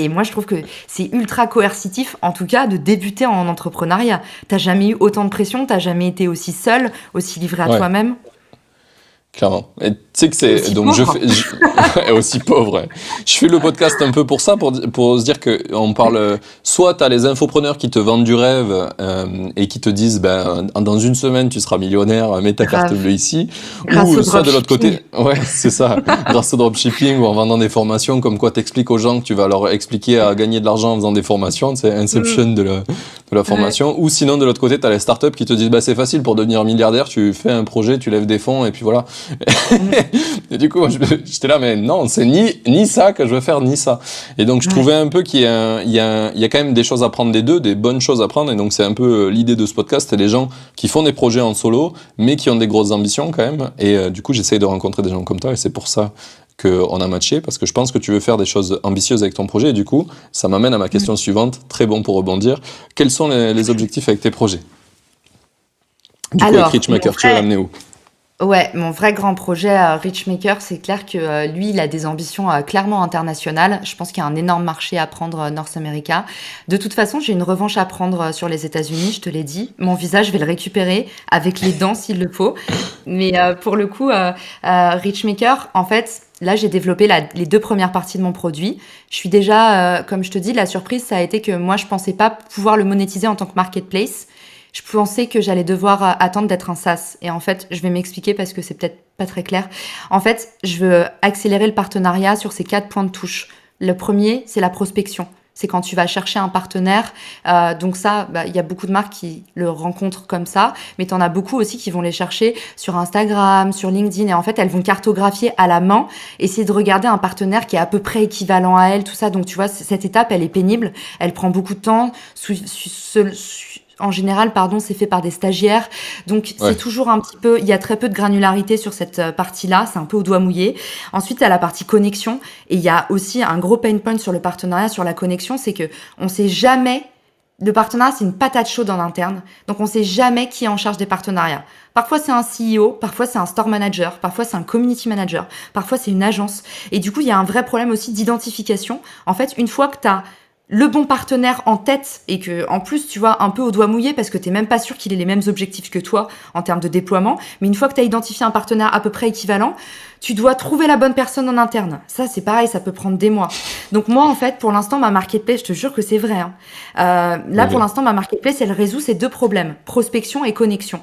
Et moi, je trouve que c'est ultra coercitif, en tout cas, de débuter en entrepreneuriat. T'as jamais eu autant de pression, t'as jamais été aussi seul, aussi livré à Ouais. toi-même, Clairement. Et tu sais que et c'est aussi donc pauvre. et aussi pauvre. Ouais. Je fais le podcast un peu pour ça, pour se dire que on parle. Soit t'as les infopreneurs qui te vendent du rêve et qui te disent ben dans une semaine tu seras millionnaire, mets ta carte Grave. bleue ici. Grâce Ou au soit de l'autre dropshipping. côté, ouais c'est ça, grâce au dropshipping ou en vendant des formations comme quoi t'expliques aux gens que tu vas leur expliquer à gagner de l'argent en faisant des formations, c'est Inception Mm. de la Ouais. formation. Ou sinon de l'autre côté t'as les startups qui te disent bah c'est facile pour devenir milliardaire, tu fais un projet, tu lèves des fonds et puis voilà. Mm. Et du coup, j'étais là, mais non, c'est ni ça que je veux faire, ni ça. Et donc, je Ouais. trouvais un peu qu'il y a, il y a quand même des choses à prendre des deux, des bonnes choses à prendre. Et donc, c'est un peu l'idée de ce podcast, c'est les gens qui font des projets en solo, mais qui ont des grosses ambitions quand même. Et du coup, j'essaye de rencontrer des gens comme toi, et c'est pour ça qu'on a matché, parce que je pense que tu veux faire des choses ambitieuses avec ton projet. Et du coup, ça m'amène à ma Mm. question suivante, très bon pour rebondir. Quels sont les objectifs avec tes projets? Du coup, avec Alors, Richmaker, tu veux l'amener où? mon vrai grand projet Richmaker, c'est clair que lui, il a des ambitions clairement internationales. Je pense qu'il y a un énorme marché à prendre North America. De toute façon, j'ai une revanche à prendre sur les États-Unis, je te l'ai dit. Mon visage, je vais le récupérer avec les dents s'il le faut. Mais pour le coup, Richmaker, en fait, là, j'ai développé les 2 premières parties de mon produit. Je suis déjà, comme je te dis, la surprise, ça a été que moi, je pensais pas pouvoir le monétiser en tant que marketplace. Je pensais que j'allais devoir attendre d'être un SaaS. Et en fait, je vais m'expliquer parce que c'est peut-être pas très clair. En fait, je veux accélérer le partenariat sur ces 4 points de touche. Le premier, c'est la prospection. C'est quand tu vas chercher un partenaire. Donc ça, bah, il y a beaucoup de marques qui le rencontrent comme ça, mais tu en as beaucoup aussi qui vont les chercher sur Instagram, sur LinkedIn. Et en fait, elles vont cartographier à la main, essayer de regarder un partenaire qui est à peu près équivalent à elle, tout ça. Donc tu vois, cette étape, elle est pénible. Elle prend beaucoup de temps. En général, pardon, c'est fait par des stagiaires. Donc, c'est Ouais. toujours un petit peu, il y a très peu de granularité sur cette partie-là. C'est un peu au doigt mouillé. Ensuite, il y a la partie connexion. Et il y a aussi un gros pain point sur le partenariat, sur la connexion. C'est que on sait jamais, le partenariat, c'est une patate chaude en interne. Donc, on sait jamais qui est en charge des partenariats. Parfois, c'est un CEO. Parfois, c'est un store manager. Parfois, c'est un community manager. Parfois, c'est une agence. Et du coup, il y a un vrai problème aussi d'identification. En fait, une fois que tu as le bon partenaire en tête et que, en plus, tu vois, un peu au doigt mouillé parce que t'es même pas sûr qu'il ait les mêmes objectifs que toi en termes de déploiement. Mais une fois que tu as identifié un partenaire à peu près équivalent, tu dois trouver la bonne personne en interne. Ça, c'est pareil, ça peut prendre des mois. Donc moi, en fait, pour l'instant, ma marketplace, je te jure que c'est vrai, hein. Là, pour Ok. l'instant, ma marketplace, elle résout ces 2 problèmes, prospection et connexion.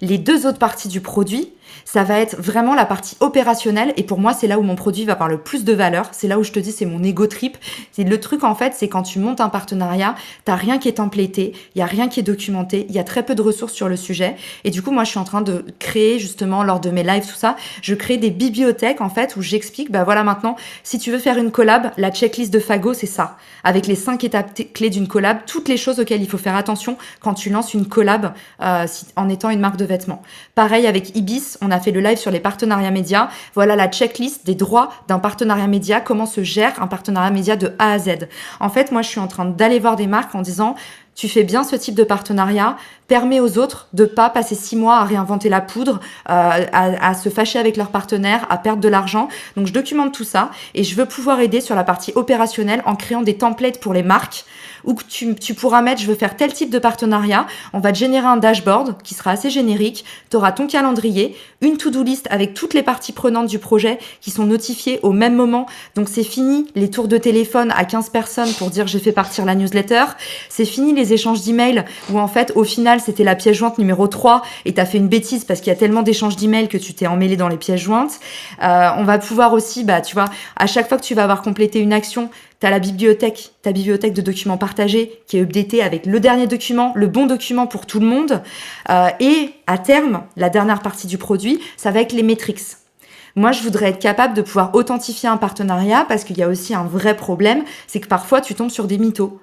Les 2 autres parties du produit, ça va être vraiment la partie opérationnelle. Et pour moi, c'est là où mon produit va avoir le plus de valeur. C'est là où je te dis, c'est mon ego trip. C'est le truc, en fait, c'est quand tu montes un partenariat, t'as rien qui est templaté, il y a rien qui est documenté, il y a très peu de ressources sur le sujet. Et du coup, moi, je suis en train de créer, justement, lors de mes lives, tout ça, je crée des bibliothèques, en fait, où j'explique, bah voilà, maintenant, si tu veux faire une collab, la checklist de Fago, c'est ça. Avec les 5 étapes clés d'une collab, toutes les choses auxquelles il faut faire attention quand tu lances une collab, en étant une marque de vêtements. Pareil avec Ibis, Matrix, on a fait le live sur les partenariats médias. Voilà la checklist des droits d'un partenariat média, comment se gère un partenariat média de A à Z. En fait, moi, je suis en train d'aller voir des marques en disant, tu fais bien ce type de partenariat, permet aux autres de pas passer 6 mois à réinventer la poudre, à se fâcher avec leurs partenaires, à perdre de l'argent. Donc, je documente tout ça et je veux pouvoir aider sur la partie opérationnelle en créant des templates pour les marques où tu pourras mettre, je veux faire tel type de partenariat, on va te générer un dashboard qui sera assez générique, tu auras ton calendrier, une to-do list avec toutes les parties prenantes du projet qui sont notifiées au même moment. Donc c'est fini les tours de téléphone à 15 personnes pour dire j'ai fait partir la newsletter, c'est fini les échanges d'emails où en fait au final c'était la pièce jointe numéro 3 et t'as fait une bêtise parce qu'il y a tellement d'échanges d'emails que tu t'es emmêlé dans les pièces jointes. On va pouvoir aussi, tu vois, à chaque fois que tu vas avoir complété une action, t'as ta bibliothèque de documents partagés qui est updatée avec le dernier document, le bon document pour tout le monde. Et à terme, la dernière partie du produit, ça va être les metrics. Moi, je voudrais être capable de pouvoir authentifier un partenariat parce qu'il y a aussi un vrai problème, c'est que parfois tu tombes sur des mythos.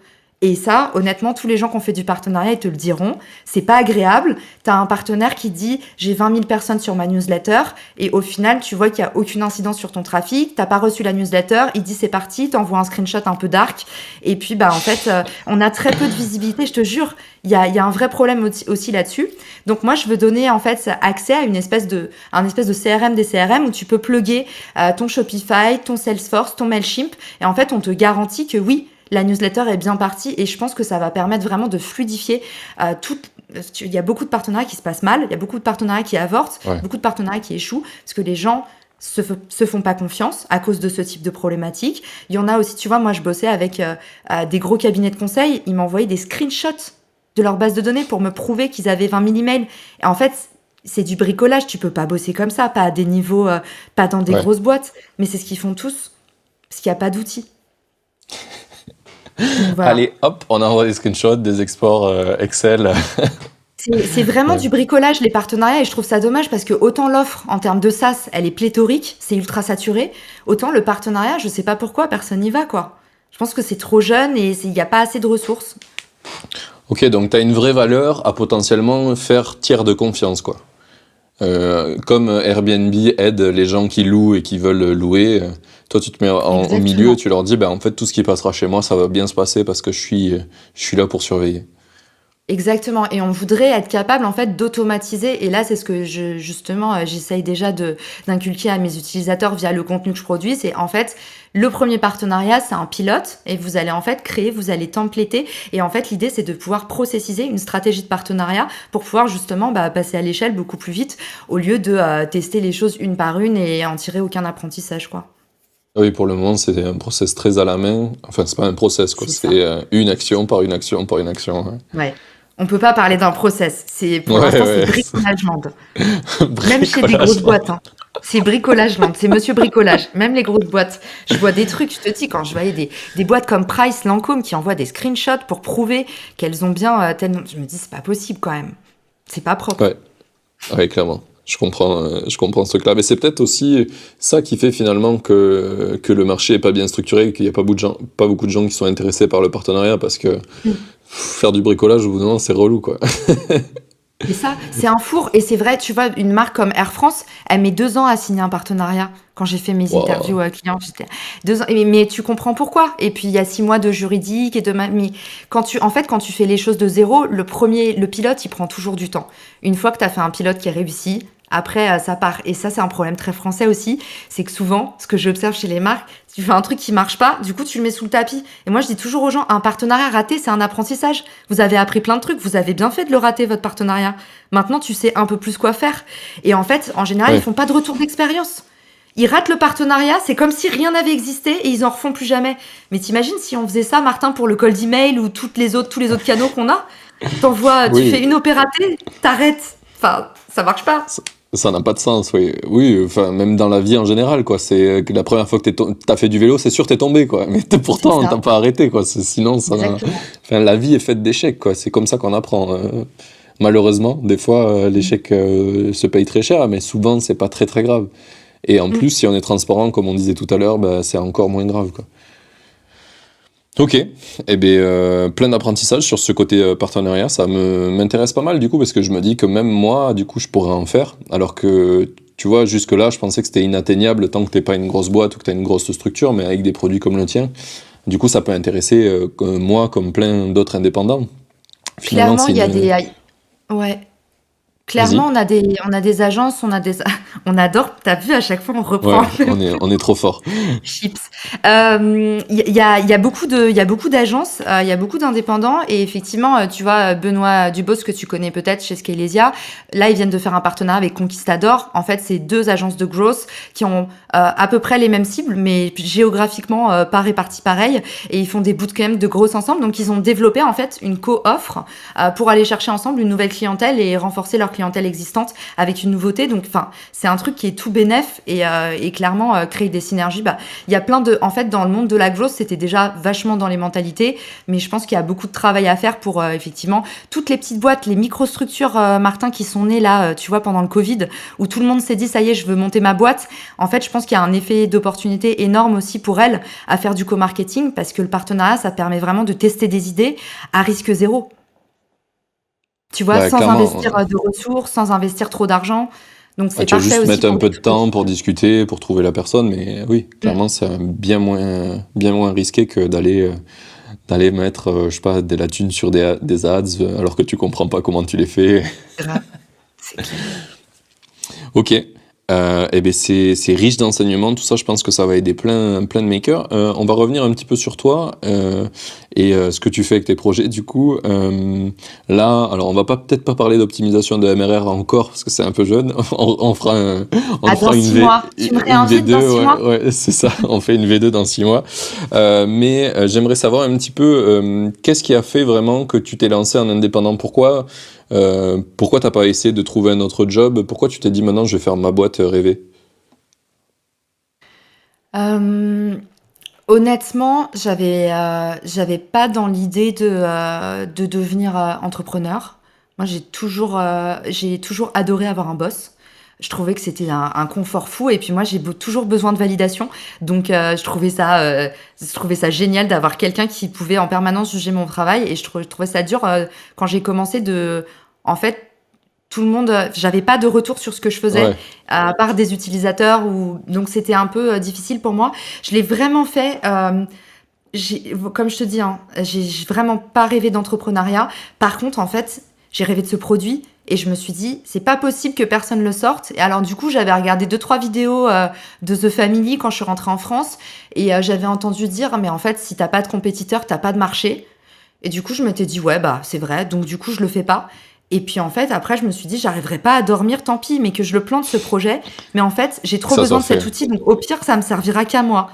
Et ça, honnêtement, tous les gens qui ont fait du partenariat, ils te le diront. C'est pas agréable. T'as un partenaire qui dit « j'ai 20 000 personnes sur ma newsletter » et au final, tu vois qu'il y a aucune incidence sur ton trafic. T'as pas reçu la newsletter. Il dit « c'est parti », t'envoies un screenshot un peu dark. Et puis, en fait, on a très peu de visibilité. Je te jure, il y a un vrai problème aussi là-dessus. Donc moi, je veux donner en fait accès à un espèce de CRM des CRM où tu peux plugger ton Shopify, ton Salesforce, ton Mailchimp. Et en fait, on te garantit que oui, la newsletter est bien partie et je pense que ça va permettre vraiment de fluidifier tout. Il y a beaucoup de partenariats qui se passent mal, il y a beaucoup de partenariats qui avortent, beaucoup de partenariats qui échouent parce que les gens se font pas confiance à cause de ce type de problématique. Il y en a aussi, tu vois, moi je bossais avec des gros cabinets de conseil, ils m'envoyaient des screenshots de leur base de données pour me prouver qu'ils avaient 20 000 emails. Et en fait, c'est du bricolage, tu peux pas bosser comme ça, pas à des niveaux, pas dans des grosses boîtes, mais c'est ce qu'ils font tous parce qu'il y a pas d'outils. Voilà. Allez, hop, on envoie des screenshots, des exports Excel. C'est vraiment du bricolage, les partenariats, et je trouve ça dommage parce que autant l'offre en termes de SaaS, elle est pléthorique, c'est ultra saturé, autant le partenariat, je sais pas pourquoi, personne n'y va, quoi. Je pense que c'est trop jeune et il n'y a pas assez de ressources. Ok, donc tu as une vraie valeur à potentiellement faire tiers de confiance, quoi. Comme Airbnb aide les gens qui louent et qui veulent louer, toi tu te mets au milieu, tu leur dis en fait tout ce qui passera chez moi ça va bien se passer parce que je suis là pour surveiller. Exactement, et on voudrait être capable en fait d'automatiser, et là c'est ce que j'essaye déjà d'inculquer à mes utilisateurs via le contenu que je produis, c'est en fait le premier partenariat c'est un pilote et vous allez en fait créer, vous allez templater, et en fait l'idée c'est de pouvoir processiser une stratégie de partenariat pour pouvoir justement passer à l'échelle beaucoup plus vite au lieu de tester les choses une par une et en tirer aucun apprentissage, quoi. Oui, pour le moment, c'est un process très à la main. Enfin, c'est pas un process, quoi. C'est une action par une action par une action. Ouais. On peut pas parler d'un process. Pour l'instant, c'est bricolage land. Même chez des grosses boîtes. Hein. C'est bricolage land. C'est monsieur bricolage. Même les grosses boîtes. Je vois des trucs, je te dis, quand je voyais des boîtes comme Price, Lancôme, qui envoient des screenshots pour prouver qu'elles ont bien tellement. Je me dis, c'est pas possible quand même. C'est pas propre. Ouais, clairement. Je comprends ce truc-là. Mais c'est peut-être aussi ça qui fait finalement que le marché est pas bien structuré et qu'il n'y a pas beaucoup de gens qui sont intéressés par le partenariat parce que faire du bricolage, au bout d'un moment, c'est relou, quoi. C'est ça, c'est un four. Et c'est vrai, tu vois, une marque comme Air France, elle met 2 ans à signer un partenariat. Quand j'ai fait mes interviews clients, j'étais 2 ans. Mais tu comprends pourquoi. Et puis, il y a 6 mois de juridique et mais quand tu fais les choses de zéro, le pilote, il prend toujours du temps. Une fois que tu as fait un pilote qui est réussi, après, ça part. Et ça, c'est un problème très français aussi. C'est que souvent, ce que j'observe chez les marques, tu fais un truc qui marche pas, du coup, tu le mets sous le tapis. Et moi, je dis toujours aux gens, un partenariat raté, c'est un apprentissage. Vous avez appris plein de trucs. Vous avez bien fait de le rater, votre partenariat. Maintenant, tu sais un peu plus quoi faire. Et en fait, en général, ils font pas de retour d'expérience. Ils ratent le partenariat, c'est comme si rien n'avait existé et ils en refont plus jamais. Mais t'imagines si on faisait ça, Martin, pour le cold email ou tous les autres canaux qu'on a? Tu fais une opératée, t'arrêtes. Enfin, ça marche pas. Ça n'a pas de sens, oui. Oui, enfin, même dans la vie en général, quoi. C'est la première fois que t'as fait du vélo, c'est sûr t'es tombé, quoi. Mais pourtant, t'as pas arrêté, quoi. Sinon, la vie est faite d'échecs, quoi. C'est comme ça qu'on apprend. Malheureusement, des fois, l'échec se paye très cher, mais souvent, c'est pas très, très grave. Et en plus, si on est transparent, comme on disait tout à l'heure, c'est encore moins grave, quoi. Ok, eh bien, plein d'apprentissage sur ce côté partenariat, ça m'intéresse pas mal du coup, parce que je me dis que même moi, du coup, je pourrais en faire, alors que, tu vois, jusque-là, je pensais que c'était inatteignable tant que t'es pas une grosse boîte ou que t'as une grosse structure, mais avec des produits comme le tien, du coup, ça peut intéresser moi comme plein d'autres indépendants. Finalement, Clairement, c'est il y a une... des... Ouais. Clairement, Vas-y. on a des agences, on a des, on adore. T'as vu, à chaque fois, on reprend Ouais, on est trop fort. chips. Il y a beaucoup il y a beaucoup d'agences, il y a beaucoup d'indépendants et effectivement, tu vois, Benoît Dubos que tu connais peut-être chez Scalesia, là ils viennent de faire un partenariat avec Conquistador. En fait, c'est deux agences de growth qui ont à peu près les mêmes cibles, mais géographiquement pas réparties pareil, et ils font des bootcamps de growth ensemble. Donc ils ont développé en fait une co-offre pour aller chercher ensemble une nouvelle clientèle et renforcer leur clientèle existante avec une nouveauté. Donc, enfin, c'est un truc qui est tout bénef et clairement créer des synergies. Bah, il y a plein de, en fait, dans le monde de la growth, c'était déjà vachement dans les mentalités, mais je pense qu'il y a beaucoup de travail à faire pour effectivement toutes les petites boîtes, les microstructures, Martin, qui sont nées là, tu vois, pendant le Covid, où tout le monde s'est dit ça y est, je veux monter ma boîte. En fait, je pense qu'il y a un effet d'opportunité énorme aussi pour elles à faire du co-marketing parce que le partenariat, ça permet vraiment de tester des idées à risque zéro. Tu vois, Bah, sans clairement, investir de ressources, sans investir trop d'argent. Donc ah, c'est tu vas parfait juste aussi mettre un pour peu les de trucs. temps pour discuter, pour trouver la personne, mais oui, Mm. clairement, c'est bien moins risqué que d'aller mettre, je sais pas, de la thune sur des ads alors que tu comprends pas comment tu les fais. Grave, c'est clair. Ok. Eh ben c'est riche d'enseignements, tout ça, je pense que ça va aider plein de makers. On va revenir un petit peu sur toi et ce que tu fais avec tes projets. Du coup, là, alors on va peut-être pas parler d'optimisation de MRR encore parce que c'est un peu jeune. On Ah, dans fera six mois. Tu me une réinvites dans V2, 6 mois? ouais, c'est ça. On fait une V2 dans 6 mois. Mais j'aimerais savoir un petit peu qu'est-ce qui a fait vraiment que tu t'es lancé en indépendant. Pourquoi t'as pas essayé de trouver un autre job? Pourquoi tu t'es dit maintenant je vais faire ma boîte rêver? Euh, Honnêtement, j'avais pas dans l'idée de devenir entrepreneur. Moi, j'ai toujours adoré avoir un boss. Je trouvais que c'était un confort fou. Et puis moi, toujours besoin de validation. Donc, je trouvais ça génial d'avoir quelqu'un qui pouvait en permanence juger mon travail. Et je trouvais ça dur quand j'ai commencé en fait, tout le monde, j'avais pas de retour sur ce que je faisais, Ouais, à part des utilisateurs donc c'était un peu difficile pour moi. Je l'ai vraiment fait, comme je te dis, hein, j'ai vraiment pas rêvé d'entrepreneuriat. Par contre, en fait, j'ai rêvé de ce produit et je me suis dit, c'est pas possible que personne le sorte. Et alors, du coup, j'avais regardé deux, trois vidéos de The Family quand je suis rentrée en France et j'avais entendu dire, mais en fait, si t'as pas de compétiteur, t'as pas de marché. Et du coup, je m'étais dit, ouais, bah, c'est vrai. Donc, du coup, je le fais pas. Et puis, en fait, après, je me suis dit, j'arriverai pas à dormir, tant pis, mais que je le plante, ce projet. Mais en fait, j'ai trop ça besoin de fait. cet outil. Donc, au pire, ça me servira qu'à moi.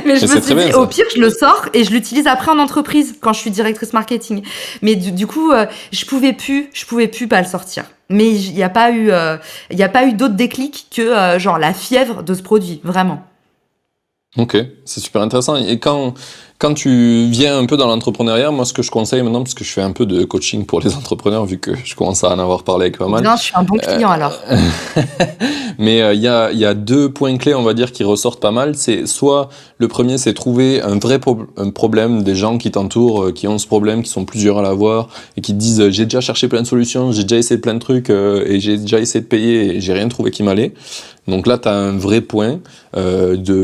Mais Et je me c'est très suis bien dit, au ça. pire, je le sors et je l'utilise après en entreprise quand je suis directrice marketing. Mais du coup, je pouvais plus pas le sortir. Mais il y a pas eu d'autre déclic que, genre, la fièvre de ce produit. Vraiment. Ok, c'est super intéressant. Et quand tu viens un peu dans l'entrepreneuriat, moi ce que je conseille maintenant, parce que je fais un peu de coaching pour les entrepreneurs, vu que je commence à en avoir parlé avec pas Trop mal, bien, je suis un bon euh, client alors. mais il y a deux points clés, on va dire, qui ressortent pas mal. C'est soit le premier, c'est trouver un problème des gens qui t'entourent, qui ont ce problème, qui sont plusieurs à l'avoir et qui te disent j'ai déjà cherché plein de solutions, j'ai déjà essayé plein de trucs et j'ai déjà essayé de payer et j'ai rien trouvé qui m'allait. Donc là, tu as un vrai point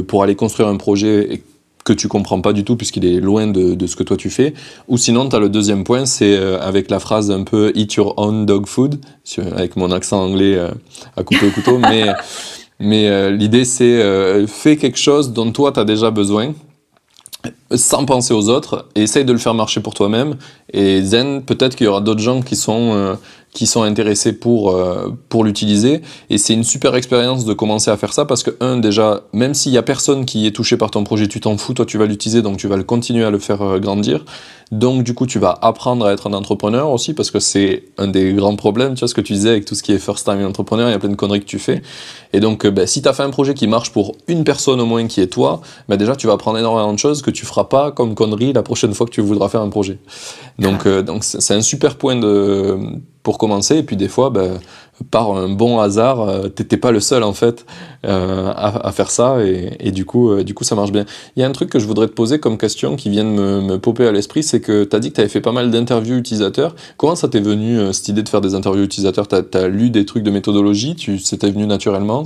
pour aller construire un projet que tu comprends pas du tout puisqu'il est loin de ce que toi tu fais. Ou sinon, tu as le deuxième point, c'est avec la phrase un peu eat your own dog food, avec mon accent anglais à couper au couteau, mais l'idée c'est fais quelque chose dont toi tu as déjà besoin sans penser aux autres, et essaye de le faire marcher pour toi-même, et zen, peut-être qu'il y aura d'autres gens qui sont intéressés pour l'utiliser, et c'est une super expérience de commencer à faire ça, parce que, déjà, même s'il y a personne qui est touché par ton projet, tu t'en fous, toi tu vas l'utiliser, donc tu vas le continuer à le faire grandir, donc du coup tu vas apprendre à être un entrepreneur aussi, parce que c'est un des grands problèmes, tu vois ce que tu disais avec tout ce qui est first time entrepreneur, il y a plein de conneries que tu fais, et donc si tu as fait un projet qui marche pour une personne au moins qui est toi, déjà tu vas apprendre énormément de choses que tu feras pas comme connerie la prochaine fois que tu voudras faire un projet. Donc c'est un super point pour commencer. Et puis des fois, par un bon hasard, t'étais pas le seul en fait à faire ça, et du coup ça marche bien. Il y a un truc que je voudrais te poser comme question qui vient de me popper à l'esprit, c'est que t'as dit que t'avais fait pas mal d'interviews utilisateurs. Comment ça t'est venu cette idée de faire des interviews utilisateurs? T'as lu des trucs de méthodologie, c'était venu naturellement,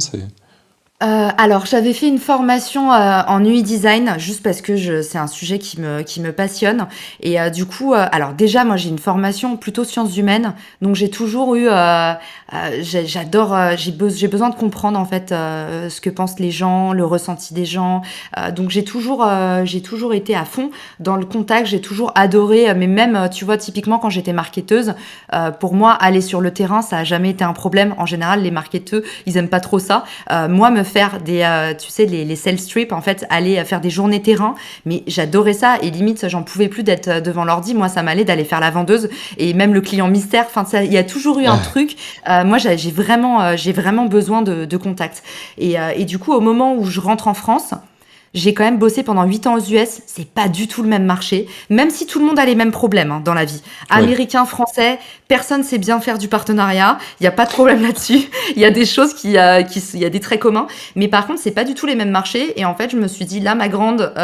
Alors, j'avais fait une formation en UI design juste parce que c'est un sujet qui me passionne. Et du coup, alors déjà, moi, j'ai une formation plutôt sciences humaines, donc j'ai toujours eu, j'adore, j'ai besoin de comprendre en fait ce que pensent les gens, le ressenti des gens. Donc j'ai toujours été à fond dans le contact. J'ai toujours adoré, mais même, tu vois, typiquement quand j'étais marketeuse, pour moi, aller sur le terrain, ça a jamais été un problème. En général, les marketeurs, ils aiment pas trop ça. Moi, me faire tu sais, les sales trips, en fait, aller faire des journées terrain, mais j'adorais ça, et limite, j'en pouvais plus d'être devant l'ordi. Moi, ça m'allait d'aller faire la vendeuse, et même le client mystère. Enfin, il y a toujours eu un truc. Moi, j'ai vraiment besoin de contact. Et du coup, au moment où je rentre en France, j'ai quand même bossé pendant 8 ans aux US, c'est pas du tout le même marché, même si tout le monde a les mêmes problèmes dans la vie. Américains, français, personne sait bien faire du partenariat, il y a pas de problème là-dessus. Il y a des choses il y a des traits communs, mais par contre, c'est pas du tout les mêmes marchés. Et en fait, je me suis dit, là, ma grande,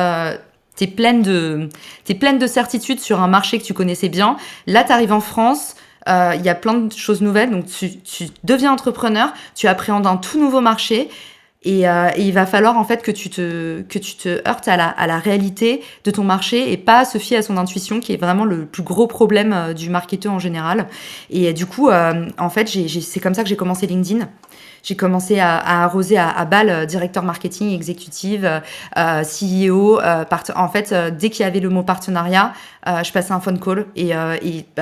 t'es pleine de certitudes sur un marché que tu connaissais bien. Là, t'arrives en France. Il y a plein de choses nouvelles, donc tu deviens entrepreneur, tu appréhendes un tout nouveau marché. Et il va falloir en fait que tu te heurtes à la réalité de ton marché et pas se fier à son intuition, qui est vraiment le plus gros problème du marketeur en général. Et du coup, en fait, c'est comme ça que j'ai commencé LinkedIn. J'ai commencé à arroser à balle directeur marketing, exécutive, CEO. En fait, dès qu'il y avait le mot partenariat, je passais un phone call, et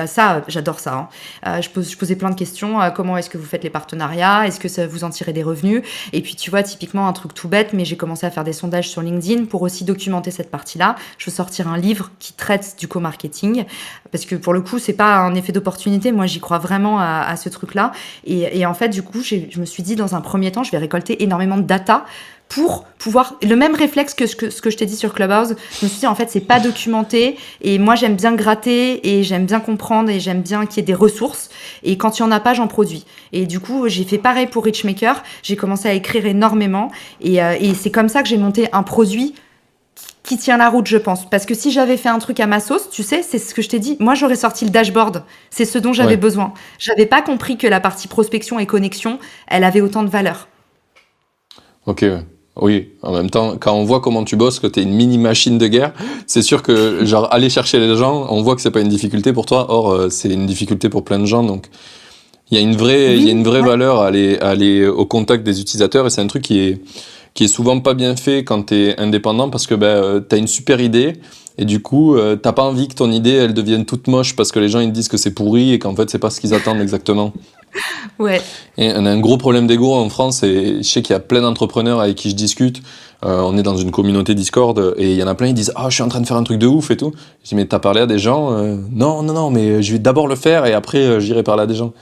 ça, j'adore ça. Je posais plein de questions. Comment est-ce que vous faites les partenariats? Est-ce que ça vous en tirez des revenus? Et puis, tu vois, typiquement, un truc tout bête, mais j'ai commencé à faire des sondages sur LinkedIn pour aussi documenter cette partie-là. Je veux sortir un livre qui traite du co-marketing, parce que pour le coup, c'est pas un effet d'opportunité. Moi, j'y crois vraiment à ce truc-là. Et en fait, du coup, je me suis dit, dans un premier temps, je vais récolter énormément de data pour pouvoir, le même réflexe que ce que je t'ai dit sur Clubhouse. Je me suis dit, en fait, c'est pas documenté, et moi, j'aime bien gratter, et j'aime bien comprendre, et j'aime bien qu'il y ait des ressources, et quand il y en a pas, j'en produis. Et du coup, j'ai fait pareil pour Richmaker. J'ai commencé à écrire énormément, et c'est comme ça que j'ai monté un produit qui tient la route, je pense. Parce que si j'avais fait un truc à ma sauce, tu sais, c'est ce que je t'ai dit, moi, j'aurais sorti le dashboard. C'est ce dont j'avais besoin. J'avais pas compris que la partie prospection et connexion, elle avait autant de valeur. Ok, oui. En même temps, quand on voit comment tu bosses, que t'es une mini machine de guerre, c'est sûr que, genre, aller chercher les gens, on voit que c'est pas une difficulté pour toi. Or, c'est une difficulté pour plein de gens. Donc, il y a une vraie valeur à aller au contact des utilisateurs, et c'est un truc qui est souvent pas bien fait quand t'es indépendant, parce que t'as une super idée, et du coup t'as pas envie que ton idée elle devienne toute moche parce que les gens ils te disent que c'est pourri et qu'en fait c'est pas ce qu'ils attendent exactement. Ouais. Et on a un gros problème d'ego en France, et je sais qu'il y a plein d'entrepreneurs avec qui je discute. On est dans une communauté Discord, et il y en a plein, ils disent je suis en train de faire un truc de ouf et tout. Je dis mais t'as parlé à des gens? Non, mais je vais d'abord le faire et après j'irai parler à des gens.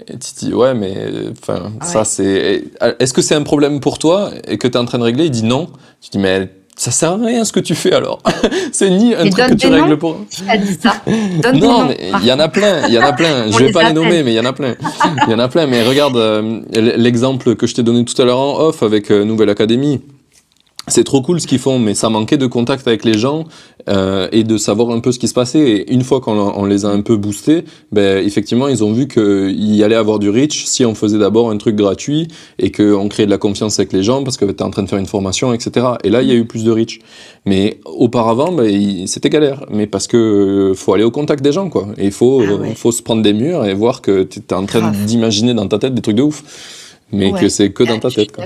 Et tu te dis, ouais, mais ça c'est. Est-ce que c'est un problème pour toi et que tu es en train de régler? Il dit non. Tu dis, mais ça sert à rien ce que tu fais alors. C'est ni un truc que tu règles pour. Qui a dit ça? Donne non, mais il y en a plein. Je vais pas les nommer, mais il y en a plein. Il y en a plein. Mais regarde l'exemple que je t'ai donné tout à l'heure en off avec Nouvelle Académie. C'est trop cool ce qu'ils font, mais ça manquait de contact avec les gens et de savoir un peu ce qui se passait. Et une fois qu'on les a un peu boostés, effectivement, ils ont vu qu'il y allait avoir du reach si on faisait d'abord un truc gratuit et qu'on créait de la confiance avec les gens parce que t'es en train de faire une formation, etc. Et là, il y a eu plus de reach. Mais auparavant, c'était galère. Mais parce que faut aller au contact des gens, quoi. Et il faut se prendre des murs et voir que t'es en train d'imaginer dans ta tête des trucs de ouf. Mais que c'est que dans ta tête, quoi.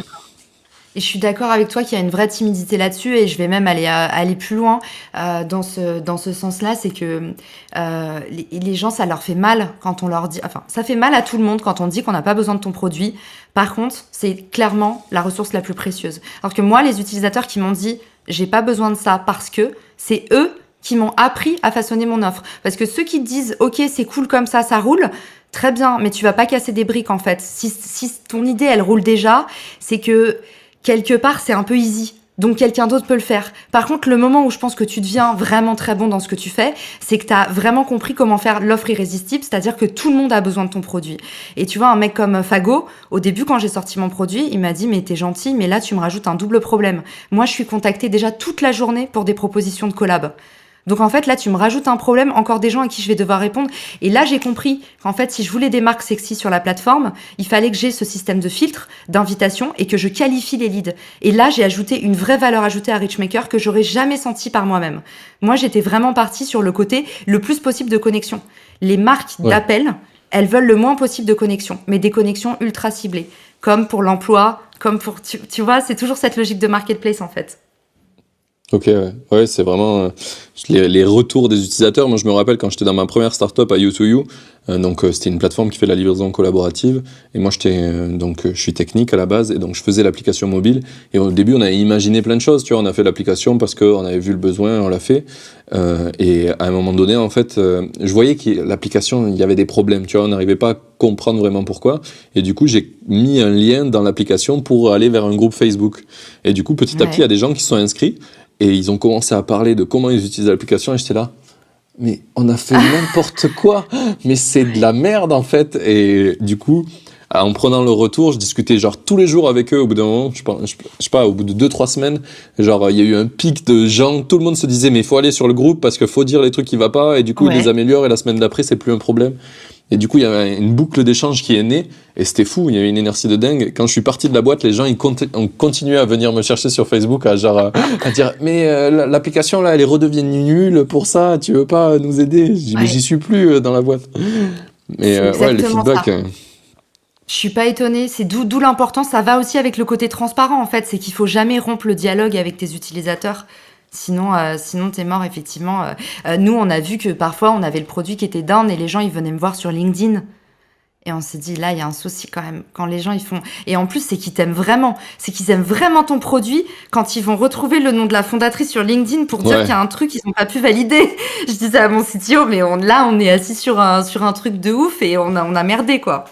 Et je suis d'accord avec toi qu'il y a une vraie timidité là-dessus, et je vais même aller plus loin dans ce sens-là. C'est que les gens, ça leur fait mal quand on leur dit... Enfin, ça fait mal à tout le monde quand on dit qu'on n'a pas besoin de ton produit. Par contre, c'est clairement la ressource la plus précieuse. Alors que moi, les utilisateurs qui m'ont dit « j'ai pas besoin de ça parce que », c'est eux qui m'ont appris à façonner mon offre. Parce que ceux qui disent « ok, c'est cool comme ça roule », très bien, mais tu vas pas casser des briques en fait. Si ton idée, elle roule déjà, c'est que... quelque part, c'est un peu easy. Donc quelqu'un d'autre peut le faire. Par contre, le moment où je pense que tu deviens vraiment très bon dans ce que tu fais, c'est que tu as vraiment compris comment faire l'offre irrésistible, c'est-à-dire que tout le monde a besoin de ton produit. Et tu vois, un mec comme Fago, au début, quand j'ai sorti mon produit, il m'a dit « Mais t'es gentil, mais là, tu me rajoutes un double problème. Moi, je suis contactée déjà toute la journée pour des propositions de collab. » Donc en fait, là, tu me rajoutes un problème, encore des gens à qui je vais devoir répondre. Et là, j'ai compris qu'en fait, si je voulais des marques sexy sur la plateforme, il fallait que j'ai ce système de filtre, d'invitation et que je qualifie les leads. Et là, j'ai ajouté une vraie valeur ajoutée à Richmaker que j'aurais jamais sentie par moi-même. Moi, j'étais vraiment partie sur le côté le plus possible de connexion. Les marques d'appel, elles veulent le moins possible de connexion, mais des connexions ultra ciblées. Comme pour l'emploi, comme pour... Tu vois, c'est toujours cette logique de marketplace, en fait. Ok, ouais, c'est vraiment les retours des utilisateurs. Moi, je me rappelle quand j'étais dans ma première startup à You2You, donc c'était une plateforme qui fait la livraison collaborative. Et moi, je suis technique à la base, et donc je faisais l'application mobile. Et au début, on avait imaginé plein de choses. Tu vois, on a fait l'application parce qu'on avait vu le besoin, on l'a fait. Et à un moment donné, en fait, je voyais que l'application, il y avait des problèmes. Tu vois, on n'arrivait pas à comprendre vraiment pourquoi. Et du coup, j'ai mis un lien dans l'application pour aller vers un groupe Facebook. Et du coup, petit à petit, il y a des gens qui se sont inscrits. Et ils ont commencé à parler de comment ils utilisent l'application et j'étais là, mais on a fait n'importe quoi, mais c'est de la merde en fait. Et du coup, en prenant le retour, je discutais genre tous les jours avec eux. Au bout d'un moment, je sais pas, au bout de 2-3 semaines, genre il y a eu un pic de gens, tout le monde se disait mais il faut aller sur le groupe parce qu'il faut dire les trucs qui vont pas et du coup ils les améliorent et la semaine d'après c'est plus un problème. Et du coup, il y avait une boucle d'échange qui est née, et c'était fou, il y avait une énergie de dingue. Quand je suis parti de la boîte, les gens ont continué à venir me chercher sur Facebook, à dire « Mais l'application, là, elle est redevient nulle pour ça, tu veux pas nous aider ?» Je dis « Mais j'y suis plus dans la boîte. » Mais les feedbacks... Je suis pas étonnée, c'est d'où l'importance, ça va aussi avec le côté transparent, en fait, c'est qu'il faut jamais rompre le dialogue avec tes utilisateurs. Sinon t'es mort, effectivement. Nous, on a vu que parfois, on avait le produit qui était down et les gens, ils venaient me voir sur LinkedIn. Et on s'est dit, là, il y a un souci quand même. Quand les gens, ils font... Et en plus, c'est qu'ils t'aiment vraiment. C'est qu'ils aiment vraiment ton produit quand ils vont retrouver le nom de la fondatrice sur LinkedIn pour dire qu'il y a un truc qu'ils n'ont pas pu valider. Je disais à mon CTO, mais là, on est assis sur un truc de ouf et on a merdé, quoi.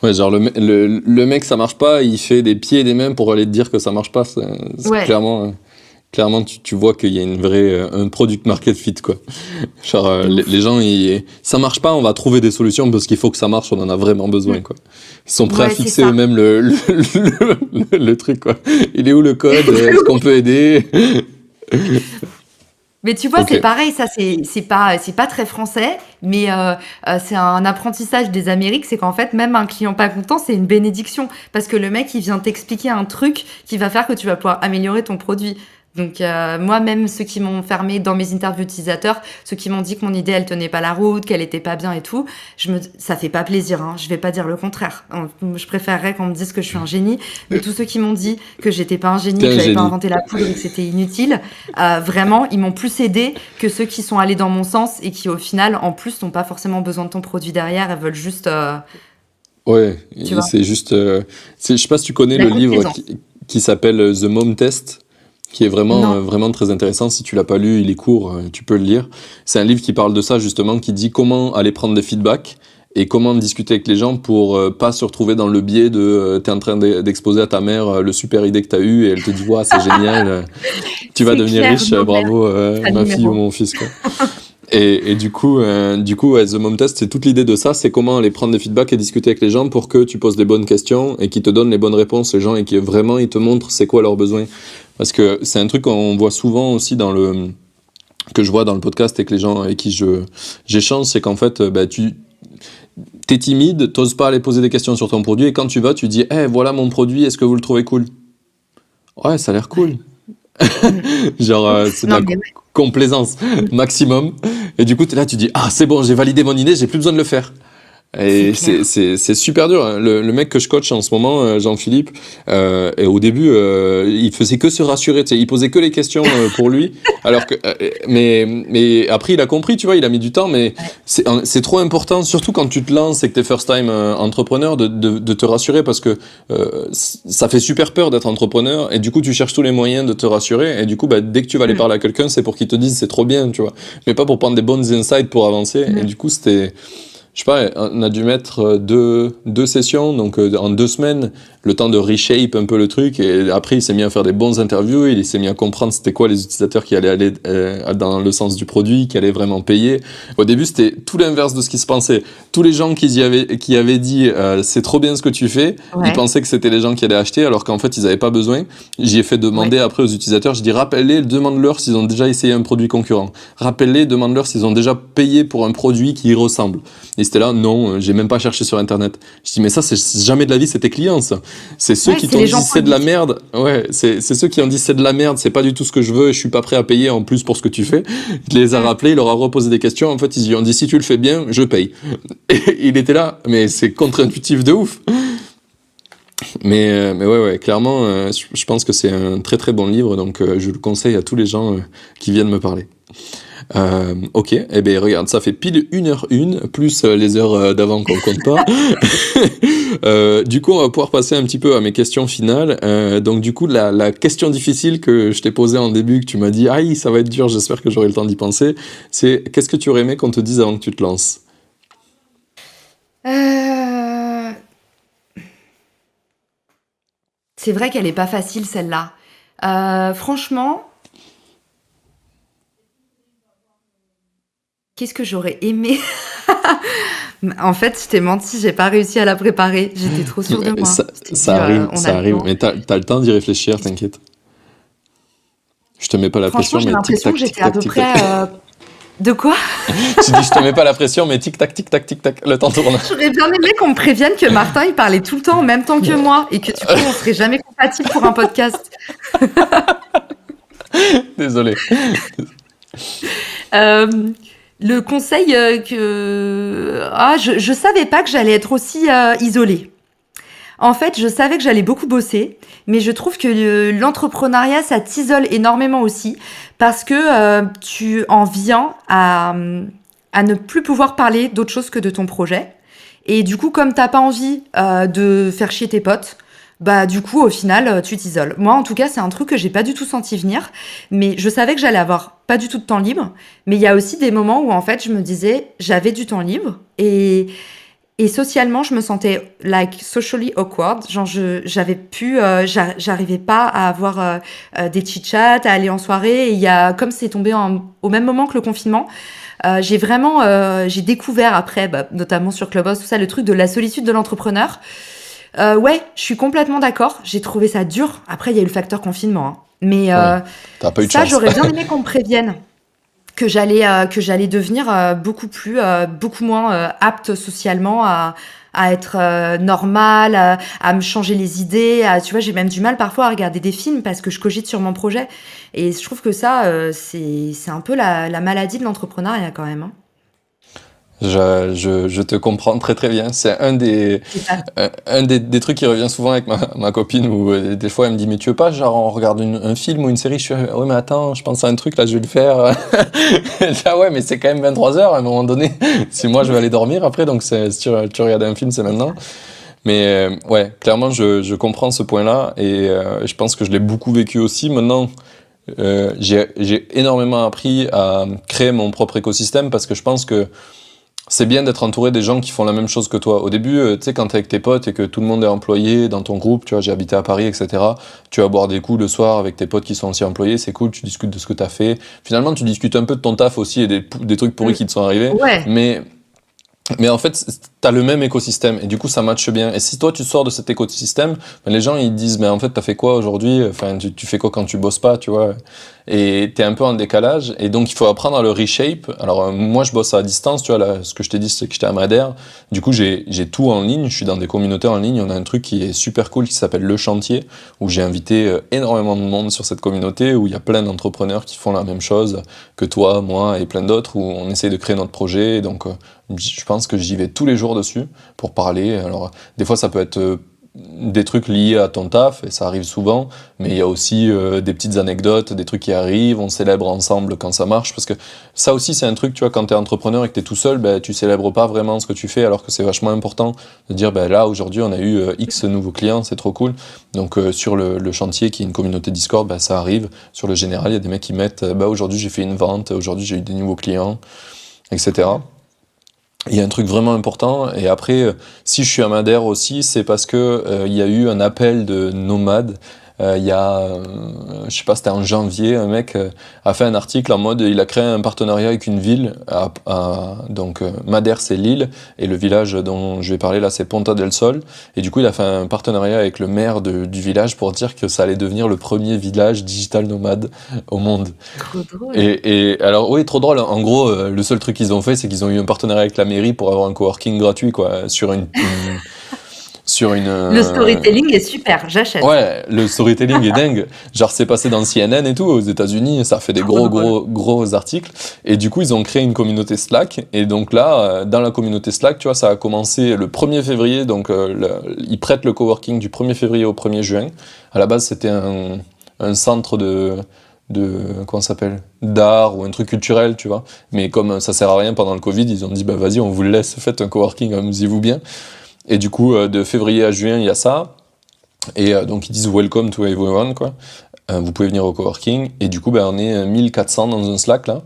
Ouais, genre le mec, ça marche pas, il fait des pieds et des mains pour aller te dire que ça marche pas. C'est clairement... Clairement, tu vois qu'il y a un product market fit, quoi. Genre, les gens, ça marche pas, on va trouver des solutions parce qu'il faut que ça marche, on en a vraiment besoin, quoi. Ils sont prêts à fixer eux-mêmes le truc, quoi. Il est où le code? Est-ce qu'on peut aider? Mais tu vois, c'est pareil, ça, c'est pas très français, mais c'est un apprentissage des Amériques, c'est qu'en fait, même un client pas content, c'est une bénédiction. Parce que le mec, il vient t'expliquer un truc qui va faire que tu vas pouvoir améliorer ton produit. Donc moi, même ceux qui m'ont fermé dans mes interviews utilisateurs, ceux qui m'ont dit que mon idée, elle tenait pas la route, qu'elle était pas bien et tout, ça fait pas plaisir, hein. Je vais pas dire le contraire. Je préférerais qu'on me dise que je suis un génie. Mais tous ceux qui m'ont dit que j'étais pas un génie, que j'avais pas inventé la poudre et que c'était inutile, vraiment, ils m'ont plus aidé que ceux qui sont allés dans mon sens et qui, au final, en plus, n'ont pas forcément besoin de ton produit derrière. Elles veulent juste... Ouais, c'est juste... je sais pas si tu connais le livre qui s'appelle The Mom Test, qui est vraiment très intéressant. Si tu l'as pas lu, il est court, tu peux le lire. C'est un livre qui parle de ça, justement, qui dit comment aller prendre des feedbacks et comment discuter avec les gens pour pas se retrouver dans le biais de t'es en train d'exposer à ta mère le super idée que t'as eu et elle te dit « Ouah, c'est génial, tu vas devenir riche, bravo, ma fille ou mon fils. » quoi. Et du coup, The Mom Test, c'est toute l'idée de ça, c'est comment aller prendre des feedbacks et discuter avec les gens pour que tu poses les bonnes questions et qu'ils te donnent les bonnes réponses, les gens, et qu'ils vraiment ils te montrent c'est quoi leurs besoins. Parce que c'est un truc qu'on voit souvent aussi que je vois dans le podcast et que les gens avec qui j'échange, c'est qu'en fait, t'es timide, t'oses pas aller poser des questions sur ton produit, et quand tu vas, tu dis, voilà mon produit, est-ce que vous le trouvez cool? Ouais, ça a l'air cool. Genre, c'est de la complaisance maximum. Et du coup, t'es là, tu dis, c'est bon, j'ai validé mon idée, j'ai plus besoin de le faire. Et c'est super dur, hein. Le mec que je coach en ce moment, Jean-Philippe, et au début, il faisait que se rassurer, tu sais, il posait que les questions pour lui, alors que, mais après il a compris, tu vois, il a mis du temps, mais c'est trop important, surtout quand tu te lances et que t'es first time entrepreneur, de te rassurer, parce que ça fait super peur d'être entrepreneur, et du coup tu cherches tous les moyens de te rassurer, et du coup dès que tu vas aller parler à quelqu'un, c'est pour qu'il te dise c'est trop bien, tu vois, mais pas pour prendre des bonnes insights pour avancer. Et du coup je sais pas, on a dû mettre deux sessions, donc en 2 semaines, le temps de reshape un peu le truc, et après il s'est mis à faire des bons interviews, il s'est mis à comprendre c'était quoi les utilisateurs qui allaient aller dans le sens du produit, qui allaient vraiment payer. Au début, c'était tout l'inverse de ce qui se pensait. Tous les gens qui avaient dit c'est trop bien ce que tu fais, ils pensaient que c'était les gens qui allaient acheter, alors qu'en fait ils n'avaient pas besoin. J'y ai fait demander après aux utilisateurs, je dis rappelle-les, demande-leur s'ils ont déjà essayé un produit concurrent. Rappelle-les, demande-leur s'ils ont déjà payé pour un produit qui y ressemble. Et c'était là, non, j'ai même pas cherché sur internet. Je dis mais ça c'est jamais de la vie, c'est tes clients ça. C'est ceux qui t'ont dit c'est de la merde. Ouais, c'est ceux qui ont dit c'est de la merde, c'est pas du tout ce que je veux, je suis pas prêt à payer en plus pour ce que tu fais. Il les a rappelés, il leur a reposé des questions, en fait ils lui ont dit si tu le fais bien, je paye. Et il était là, mais c'est contre-intuitif de ouf. Mais ouais, clairement, je pense que c'est un très très bon livre, donc je le conseille à tous les gens qui viennent me parler. Ok, eh ben regarde, ça fait pile 1h01, plus les heures d'avant qu'on compte pas. Du coup, on va pouvoir passer un petit peu à mes questions finales. Donc du coup, la question difficile que je t'ai posée en début, que tu m'as dit, aïe, ça va être dur, j'espère que j'aurai le temps d'y penser, c'est qu'est-ce que tu aurais aimé qu'on te dise avant que tu te lances? C'est vrai qu'elle est pas facile celle-là. Franchement, qu'est-ce que j'aurais aimé? En fait, je t'ai menti, j'ai pas réussi à la préparer. J'étais trop sûre de moi. Ça arrive, mais t'as le temps d'y réfléchir, t'inquiète. Je te mets pas la pression, Franchement, j'ai mais l'impression tic-tac, que j'étais à tic-tac, peu tic-tac. près. De quoi? Tu dis, je te mets pas la pression, mais tic-tac, tic-tac, tic-tac, le temps tourne. J'aurais bien aimé qu'on me prévienne que Martin, il parlait tout le temps en même temps que moi et que du coup, on serait jamais compatibles pour un podcast. Désolé. Euh, le conseil je savais pas que j'allais être aussi isolée. En fait, je savais que j'allais beaucoup bosser, mais je trouve que l'entrepreneuriat, ça t'isole énormément aussi, parce que tu en viens à ne plus pouvoir parler d'autre chose que de ton projet. Et du coup, comme t'as pas envie de faire chier tes potes, bah du coup, au final, tu t'isoles. Moi, en tout cas, c'est un truc que j'ai pas du tout senti venir, mais je savais que j'allais avoir pas du tout de temps libre. Mais il y a aussi des moments où, en fait, je me disais, j'avais du temps libre et socialement, je me sentais like socially awkward. Genre, j'arrivais pas à avoir des chit-chats, à aller en soirée. Et il y a, comme c'est tombé au même moment que le confinement, j'ai découvert après, notamment sur Clubhouse, tout ça, le truc de la solitude de l'entrepreneur. Ouais, je suis complètement d'accord. J'ai trouvé ça dur. Après, il y a eu le facteur confinement, hein. Mais Ouais, t'as pas eu de ça, chance. j'aurais bien aimé qu'on me prévienne que j'allais devenir beaucoup moins apte socialement à être normale, à me changer les idées. Tu vois, j'ai même du mal parfois à regarder des films parce que je cogite sur mon projet. Et je trouve que ça, c'est un peu la maladie de l'entrepreneuriat quand même, hein. Je te comprends très très bien. C'est un des trucs qui revient souvent avec ma copine où des fois elle me dit mais tu veux pas genre on regarde un film ou une série, je suis ouais mais attends je pense à un truc là je vais le faire. Ah ouais mais c'est quand même 23h à un moment donné si moi je vais aller dormir après donc si tu regardes un film c'est maintenant. Mais ouais clairement je comprends ce point là et je pense que je l'ai beaucoup vécu aussi. Maintenant j'ai énormément appris à créer mon propre écosystème parce que je pense que c'est bien d'être entouré des gens qui font la même chose que toi. Au début, tu sais, quand t'es avec tes potes et que tout le monde est employé dans ton groupe, tu vois, j'ai habité à Paris, etc., tu vas boire des coups le soir avec tes potes qui sont aussi employés, c'est cool, tu discutes de ce que t'as fait. Finalement, tu discutes un peu de ton taf aussi et des trucs pourris qui te sont arrivés. Ouais. Mais en fait, t'as le même écosystème et du coup ça matche bien. Et si toi tu sors de cet écosystème, ben les gens ils disent mais en fait t'as fait quoi aujourd'hui? Enfin tu fais quoi quand tu bosses pas, tu vois? Et t'es un peu en décalage et donc il faut apprendre à le reshape. Alors moi je bosse à distance, tu vois là, ce que je t'ai dit c'est que j'étais à Madère. Du coup j'ai tout en ligne, je suis dans des communautés en ligne. On a un truc qui est super cool qui s'appelle Le Chantier où j'ai invité énormément de monde sur cette communauté où il y a plein d'entrepreneurs qui font la même chose que toi, moi et plein d'autres où on essaie de créer notre projet. Et donc je pense que j'y vais tous les jours dessus pour parler. Alors, des fois, ça peut être des trucs liés à ton taf, et ça arrive souvent, mais il y a aussi des petites anecdotes, des trucs qui arrivent, on célèbre ensemble quand ça marche, parce que ça aussi, c'est un truc, tu vois, quand t'es entrepreneur et que t'es tout seul, ben, tu célèbres pas vraiment ce que tu fais, alors que c'est vachement important de dire, ben là, aujourd'hui, on a eu X nouveaux clients, c'est trop cool. Donc, sur le chantier, qui est une communauté Discord, ben, ça arrive. Sur le général, il y a des mecs qui mettent, ben, aujourd'hui, j'ai fait une vente, aujourd'hui, j'ai eu des nouveaux clients, etc. Il y a un truc vraiment important. Et après, si je suis à Madère aussi, c'est parce que il y a eu un appel de nomades. Il y a, je sais pas, c'était en janvier, un mec a fait un article en mode, il a créé un partenariat avec une ville. Donc Madère, c'est l'île, et le village dont je vais parler là, c'est Ponta del Sol. Et du coup, il a fait un partenariat avec le maire du village pour dire que ça allait devenir le premier village digital nomade au monde. Trop drôle. Et alors, oui, trop drôle. En gros, le seul truc qu'ils ont fait, c'est qu'ils ont eu un partenariat avec la mairie pour avoir un coworking gratuit, quoi, sur une. Le storytelling est super, j'achète. Ouais, le storytelling est dingue. Genre, c'est passé dans CNN et tout, aux États-Unis, ça fait des Trop gros, drôle. gros articles. Et du coup, ils ont créé une communauté Slack. Et donc là, dans la communauté Slack, tu vois, ça a commencé le 1er février. Donc, ils prêtent le coworking du 1er février au 1er juin. À la base, c'était un centre comment ça s'appelle, d'art ou un truc culturel, tu vois. Mais comme ça sert à rien pendant le Covid, ils ont dit, bah vas-y, on vous le laisse, faites un coworking, amusez-vous bien. Et du coup, de février à juin, il y a ça. Et donc, ils disent welcome to everyone, quoi. Vous pouvez venir au coworking. Et du coup, ben, on est 1400 dans un Slack, là.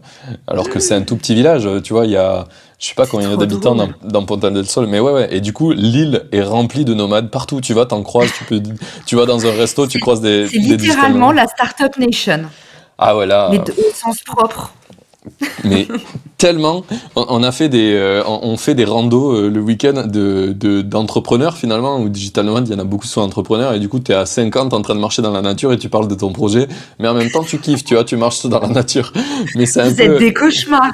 Alors que c'est un tout petit village, tu vois, il y a, je sais pas C'est combien il y a trop d'habitants drôle. dans Ponta del Sol, mais ouais. Et du coup, l'île est remplie de nomades partout. Tu vas, t'en croises, tu vas dans un resto, tu C'est croises c'est des digital littéralement nomades. la Startup Nation, Ah ouais, mais là, au sens propre. mais tellement, on a fait on fait des randos le week-end d'entrepreneurs finalement, ou digital nomades, il y en a beaucoup qui sont entrepreneurs, et du coup t'es à 50 en train de marcher dans la nature et tu parles de ton projet, mais en même temps tu kiffes, tu vois, tu marches dans la nature. Mais c'est un Vous êtes peu, des cauchemars.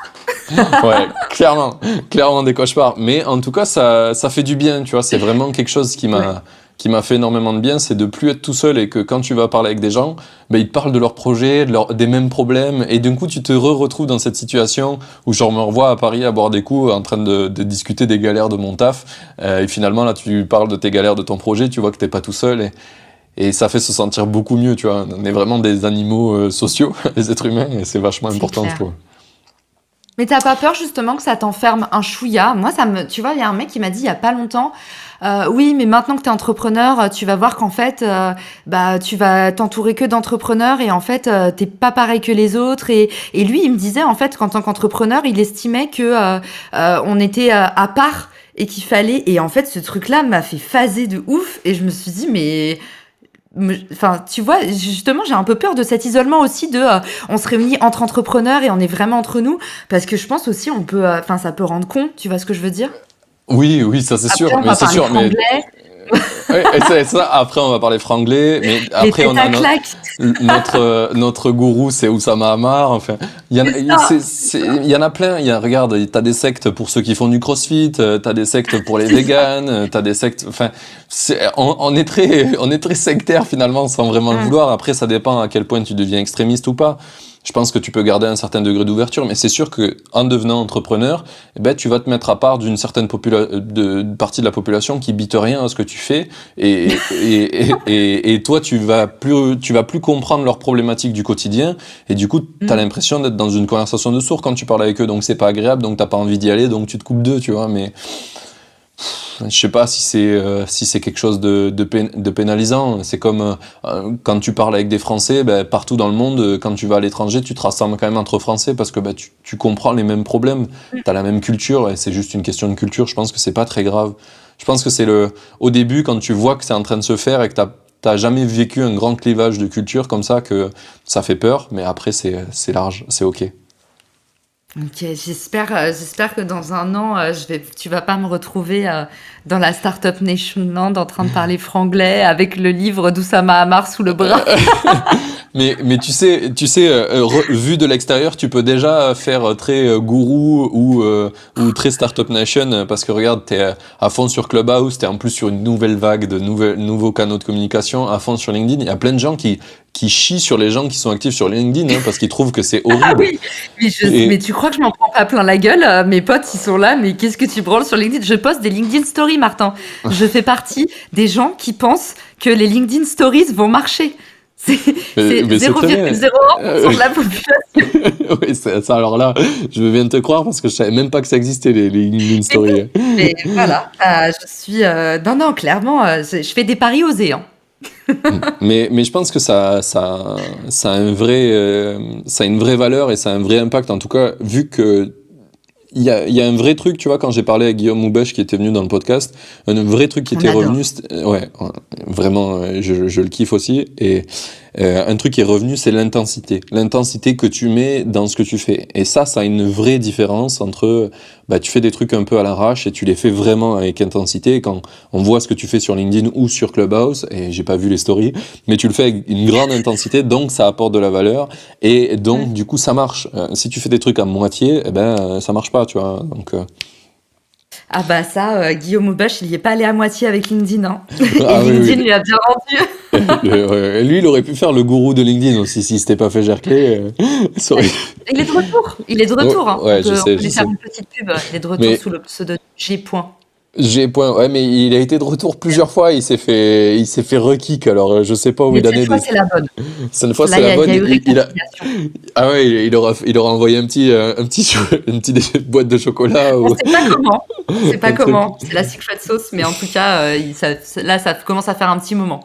ouais, clairement des cauchemars. Mais en tout cas, ça fait du bien, tu vois, c'est vraiment quelque chose Ouais. qui m'a fait énormément de bien, c'est de plus être tout seul et que quand tu vas parler avec des gens, ben, ils te parlent de leurs projets, des mêmes problèmes, et d'un coup tu te retrouves dans cette situation où je me revois à Paris à boire des coups en train de discuter des galères de mon taf, et finalement là tu parles de tes galères de ton projet, tu vois que t'es pas tout seul, et ça fait se sentir beaucoup mieux, tu vois. On est vraiment des animaux sociaux, les êtres humains, et c'est vachement C'est important, je clair. trouve. Mais t'as pas peur justement que ça t'enferme un chouïa? Moi, tu vois, il y a un mec qui m'a dit il y a pas longtemps, oui, mais maintenant que t'es entrepreneur, tu vas voir qu'en fait, bah, tu vas t'entourer que d'entrepreneurs et en fait, t'es pas pareil que les autres. Et lui, il me disait en fait qu'en tant qu'entrepreneur, il estimait que on était à part et qu'il fallait. Et en fait, ce truc-là m'a fait phaser de ouf. Et je me suis dit, mais enfin, tu vois, justement, j'ai un peu peur de cet isolement aussi on se réunit entre entrepreneurs et on est vraiment entre nous parce que je pense aussi on peut, enfin, ça peut rendre con, tu vois ce que je veux dire? Oui, ça Après, on va c'est parler sûr, mais franglais, ouais, et ça, après on va parler franglais, mais les après on têtes a à claques, notre gourou, c'est Oussama Ammar. Enfin, c'est ça. il y en a plein. Regarde, t'as des sectes pour ceux qui font du CrossFit, t'as des sectes pour les C'est ça. véganes, t'as des sectes. Enfin, on est très sectaire finalement, sans vraiment le Mm. vouloir. Après, ça dépend à quel point tu deviens extrémiste ou pas. Je pense que tu peux garder un certain degré d'ouverture, mais c'est sûr que en devenant entrepreneur, eh ben, tu vas te mettre à part d'une certaine partie de la population qui bite rien à ce que tu fais, et toi, tu vas plus comprendre leurs problématiques du quotidien, et du coup, t'as Mm. l'impression d'être dans une conversation de sourds quand tu parles avec eux, donc c'est pas agréable, donc t'as pas envie d'y aller, donc tu te coupes d'eux, tu vois, mais je sais pas si c'est quelque chose de pénalisant. C'est comme quand tu parles avec des Français, ben, partout dans le monde, quand tu vas à l'étranger, tu te rassembles quand même entre Français parce que ben, tu comprends les mêmes problèmes, t'as la même culture, et c'est juste une question de culture. Je pense que c'est pas très grave. Je pense que au début, quand tu vois que c'est en train de se faire et que t'as jamais vécu un grand clivage de culture comme ça, que ça fait peur, mais après c'est large, c'est ok. Ok, j'espère que dans un an, tu vas pas me retrouver dans la Startup Nation Land en train de parler franglais avec le livre d'Oussama Ammar sous le bras. Mais vu de l'extérieur, tu peux déjà faire très gourou ou très Startup Nation, parce que regarde, t'es à fond sur Clubhouse, t'es en plus sur une nouvelle vague de nouveaux canaux de communication, à fond sur LinkedIn. Il y a plein de gens qui chient sur les gens qui sont actifs sur LinkedIn, hein, parce qu'ils trouvent que c'est Ah horrible. oui, mais Et tu crois que je m'en prends pas plein la gueule? Mes potes, ils sont là, mais qu'est-ce que tu branles sur LinkedIn? Je poste des LinkedIn Stories, Martin. Je fais partie des gens qui pensent que les LinkedIn Stories vont marcher. C'est mais c'est très bien. 0,01% de la population. Oui, ça, alors là, je veux bien te croire parce que je savais même pas que ça existait, les LinkedIn Stories. Mais voilà, je suis... non, clairement, je fais des paris osés. Hein. Mais je pense que ça a une vraie valeur et ça a un vrai impact. En tout cas, vu que il y a un vrai truc, tu vois, quand j'ai parlé à Guillaume Moubèche qui était venu dans le podcast, un vrai truc qui On était adore. revenu, ouais, vraiment, je le kiffe aussi, et un truc qui est revenu, c'est l'intensité que tu mets dans ce que tu fais. Et ça a une vraie différence entre, bah, tu fais des trucs un peu à l'arrache et tu les fais vraiment avec intensité. Et quand on voit ce que tu fais sur LinkedIn ou sur Clubhouse, et j'ai pas vu les stories, mais tu le fais avec une grande intensité, donc ça apporte de la valeur, et donc du coup ça marche. Si tu fais des trucs à moitié, eh ben ça marche pas, tu vois. Donc Ah bah ça, Guillaume Aubeche, il y est pas allé à moitié avec LinkedIn, hein. Et ah oui, LinkedIn oui. lui a bien rendu. Lui, il aurait pu faire le gourou de LinkedIn aussi s'il s'était pas fait gercler. Ça aurait- Il est de retour. Il est de Ouais, retour, hein. ouais, On je peut lui faire sais. une petite pub. Il est de retour Mais sous le pseudo G. j'ai point. Ouais, mais il a été de retour plusieurs fois. Il s'est fait rekick. Alors, je sais pas où Mais il en cette est. fois, c'est la bonne. Cette fois, Là, c'est la il bonne. y a eu Il a. réconciliation. Ah ouais, il aura envoyé une petite boîte de chocolat On ou sait pas comment. On sait pas un truc. comment. C'est la secret sauce, mais en tout cas, là, ça commence à faire un petit moment.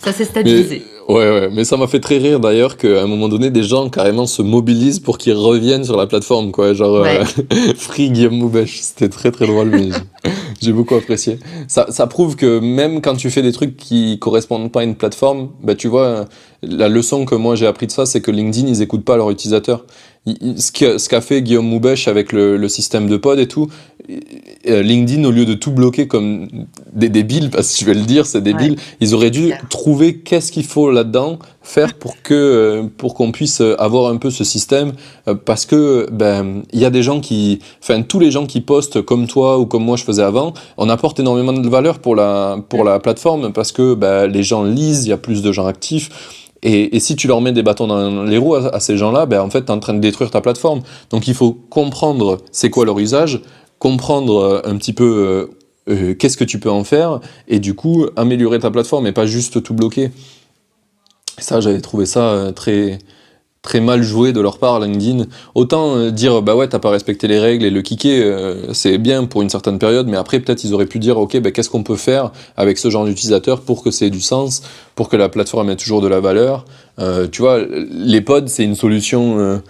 Ça s'est Mais stabilisé. ouais, mais ça m'a fait très rire d'ailleurs qu'à un moment donné, des gens carrément se mobilisent pour qu'ils reviennent sur la plateforme, quoi. Genre Ouais. Free Guillaume Moubèche, c'était très très drôle, mais j'ai beaucoup apprécié. Ça prouve que même quand tu fais des trucs qui correspondent pas à une plateforme, bah tu vois, la leçon que moi j'ai appris de ça, c'est que LinkedIn, ils écoutent pas leurs utilisateurs. Ce qu'a fait Guillaume Moubèche avec le système de pod et tout, LinkedIn, au lieu de tout bloquer comme des débiles, parce que je vais le dire, c'est Ouais. débile, ils auraient dû Clair. trouver qu'est-ce qu'il faut là-dedans faire pour qu'on puisse avoir un peu ce système, parce que ben il y a des gens enfin tous les gens qui postent comme toi ou comme moi je faisais avant, on apporte énormément de valeur pour la plateforme parce que ben, les gens lisent, il y a plus de gens actifs. Et si tu leur mets des bâtons dans les roues à ces gens-là, ben en fait, t'es en train de détruire ta plateforme. Donc il faut comprendre c'est quoi leur usage, comprendre un petit peu qu'est-ce que tu peux en faire, et du coup améliorer ta plateforme et pas juste tout bloquer. Et ça, j'avais trouvé ça très très mal joué de leur part, LinkedIn. Autant dire bah ouais, t'as pas respecté les règles et le kicker, c'est bien pour une certaine période, mais après peut-être ils auraient pu dire ok, bah, qu'est-ce qu'on peut faire avec ce genre d'utilisateur pour que ça ait du sens, pour que la plateforme ait toujours de la valeur. Tu vois, les pods, c'est une solution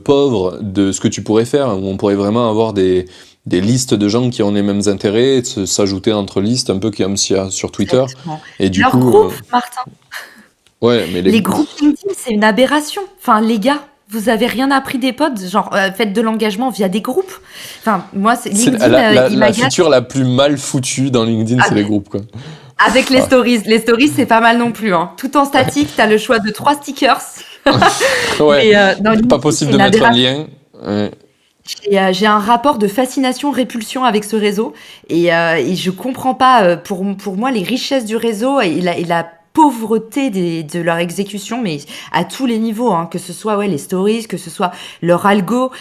pauvre de ce que tu pourrais faire, où on pourrait vraiment avoir des listes de gens qui ont les mêmes intérêts, s'ajouter entre listes, un peu comme s'il y a sur Twitter. Exactement. Et du Leur coup, groupe, Martin. ouais, mais Les groupes LinkedIn, c'est une aberration. Enfin, les gars, vous avez rien appris des pods, genre faites de l'engagement via des groupes. Enfin, moi, c'est LinkedIn, il la m'agace. feature la plus mal foutue dans LinkedIn, c'est les groupes, quoi. Avec les Ah. stories. Les stories, c'est pas mal non plus, hein. Tout en statique, t'as le choix de 3 stickers. Ouais, Mais dans LinkedIn, pas possible c'est de une mettre un aberration. lien. Ouais. J'ai un rapport de fascination-répulsion avec ce réseau et je comprends pas, pour moi, les richesses du réseau et la pauvreté de leur exécution, mais à tous les niveaux, hein, que ce soit ouais, les stories, que ce soit leur algo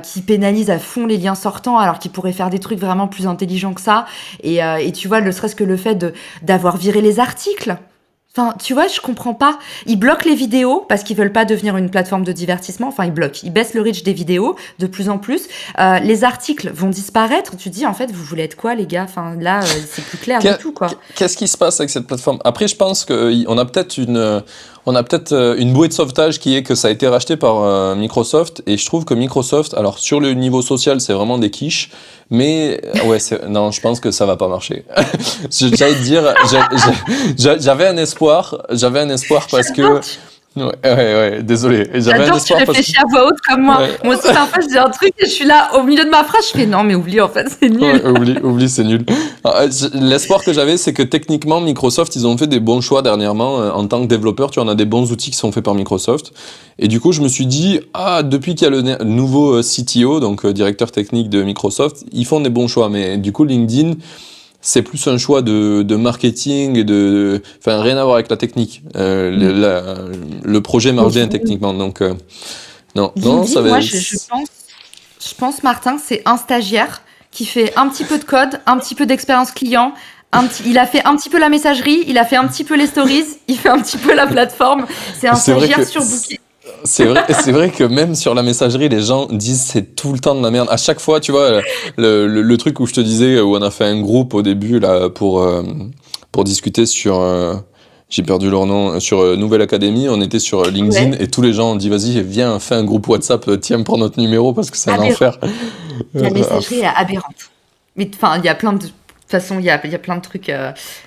qui pénalise à fond les liens sortants alors qu'ils pourraient faire des trucs vraiment plus intelligents que ça. Et tu vois, ne serait-ce que le fait d'avoir viré les articles. Enfin, tu vois, je comprends pas. Ils bloquent les vidéos parce qu'ils veulent pas devenir une plateforme de divertissement. Enfin, ils bloquent. Ils baissent le reach des vidéos de plus en plus. Les articles vont disparaître. Tu te dis, en fait, vous voulez être quoi, les gars? Enfin, là, c'est plus clair du tout, quoi. Qu'est-ce qui se passe avec cette plateforme? Après, je pense qu'on a peut-être une bouée de sauvetage qui est que ça a été racheté par Microsoft, et je trouve que Microsoft, alors sur le niveau social, c'est vraiment des quiches, mais ouais, non, je pense que ça va pas marcher. J'allais te dire, j'avais un espoir parce que ouais, désolé, j'avais un J'adore que tu espoir parce que réfléchis à voix haute comme moi. ouais. Moi aussi, parfois, je dis un truc et je suis là, au milieu de ma phrase, je fais non, mais oublie, en fait, c'est nul. Ouais, oublie, c'est nul. L'espoir que j'avais, c'est que techniquement, Microsoft, ils ont fait des bons choix dernièrement. En tant que développeur, tu en as des bons outils qui sont faits par Microsoft. Et du coup, je me suis dit, depuis qu'il y a le nouveau CTO, donc directeur technique de Microsoft, ils font des bons choix. Mais du coup, LinkedIn, c'est plus un choix de marketing et enfin, rien à voir avec la technique. Le projet marche bien techniquement. Donc, non, ça LinkedIn, va. moi, je pense, Martin, c'est un stagiaire qui fait un petit peu de code, un petit peu d'expérience client, il a fait un petit peu la messagerie, il a fait un petit peu les stories, il fait un petit peu la plateforme. C'est un stagiaire surbooké. C'est vrai que même sur la messagerie, les gens disent c'est tout le temps de la merde. À chaque fois, tu vois, le truc où je te disais, où on a fait un groupe au début là pour discuter sur j'ai perdu leur nom, sur Nouvelle Académie, on était sur LinkedIn et tous les gens ont dit vas-y, viens, fais un groupe WhatsApp, tiens, prends notre numéro parce que c'est un enfer. La messagerie est aberrante. Mais enfin, il y a plein de... De toute façon, il y a plein de trucs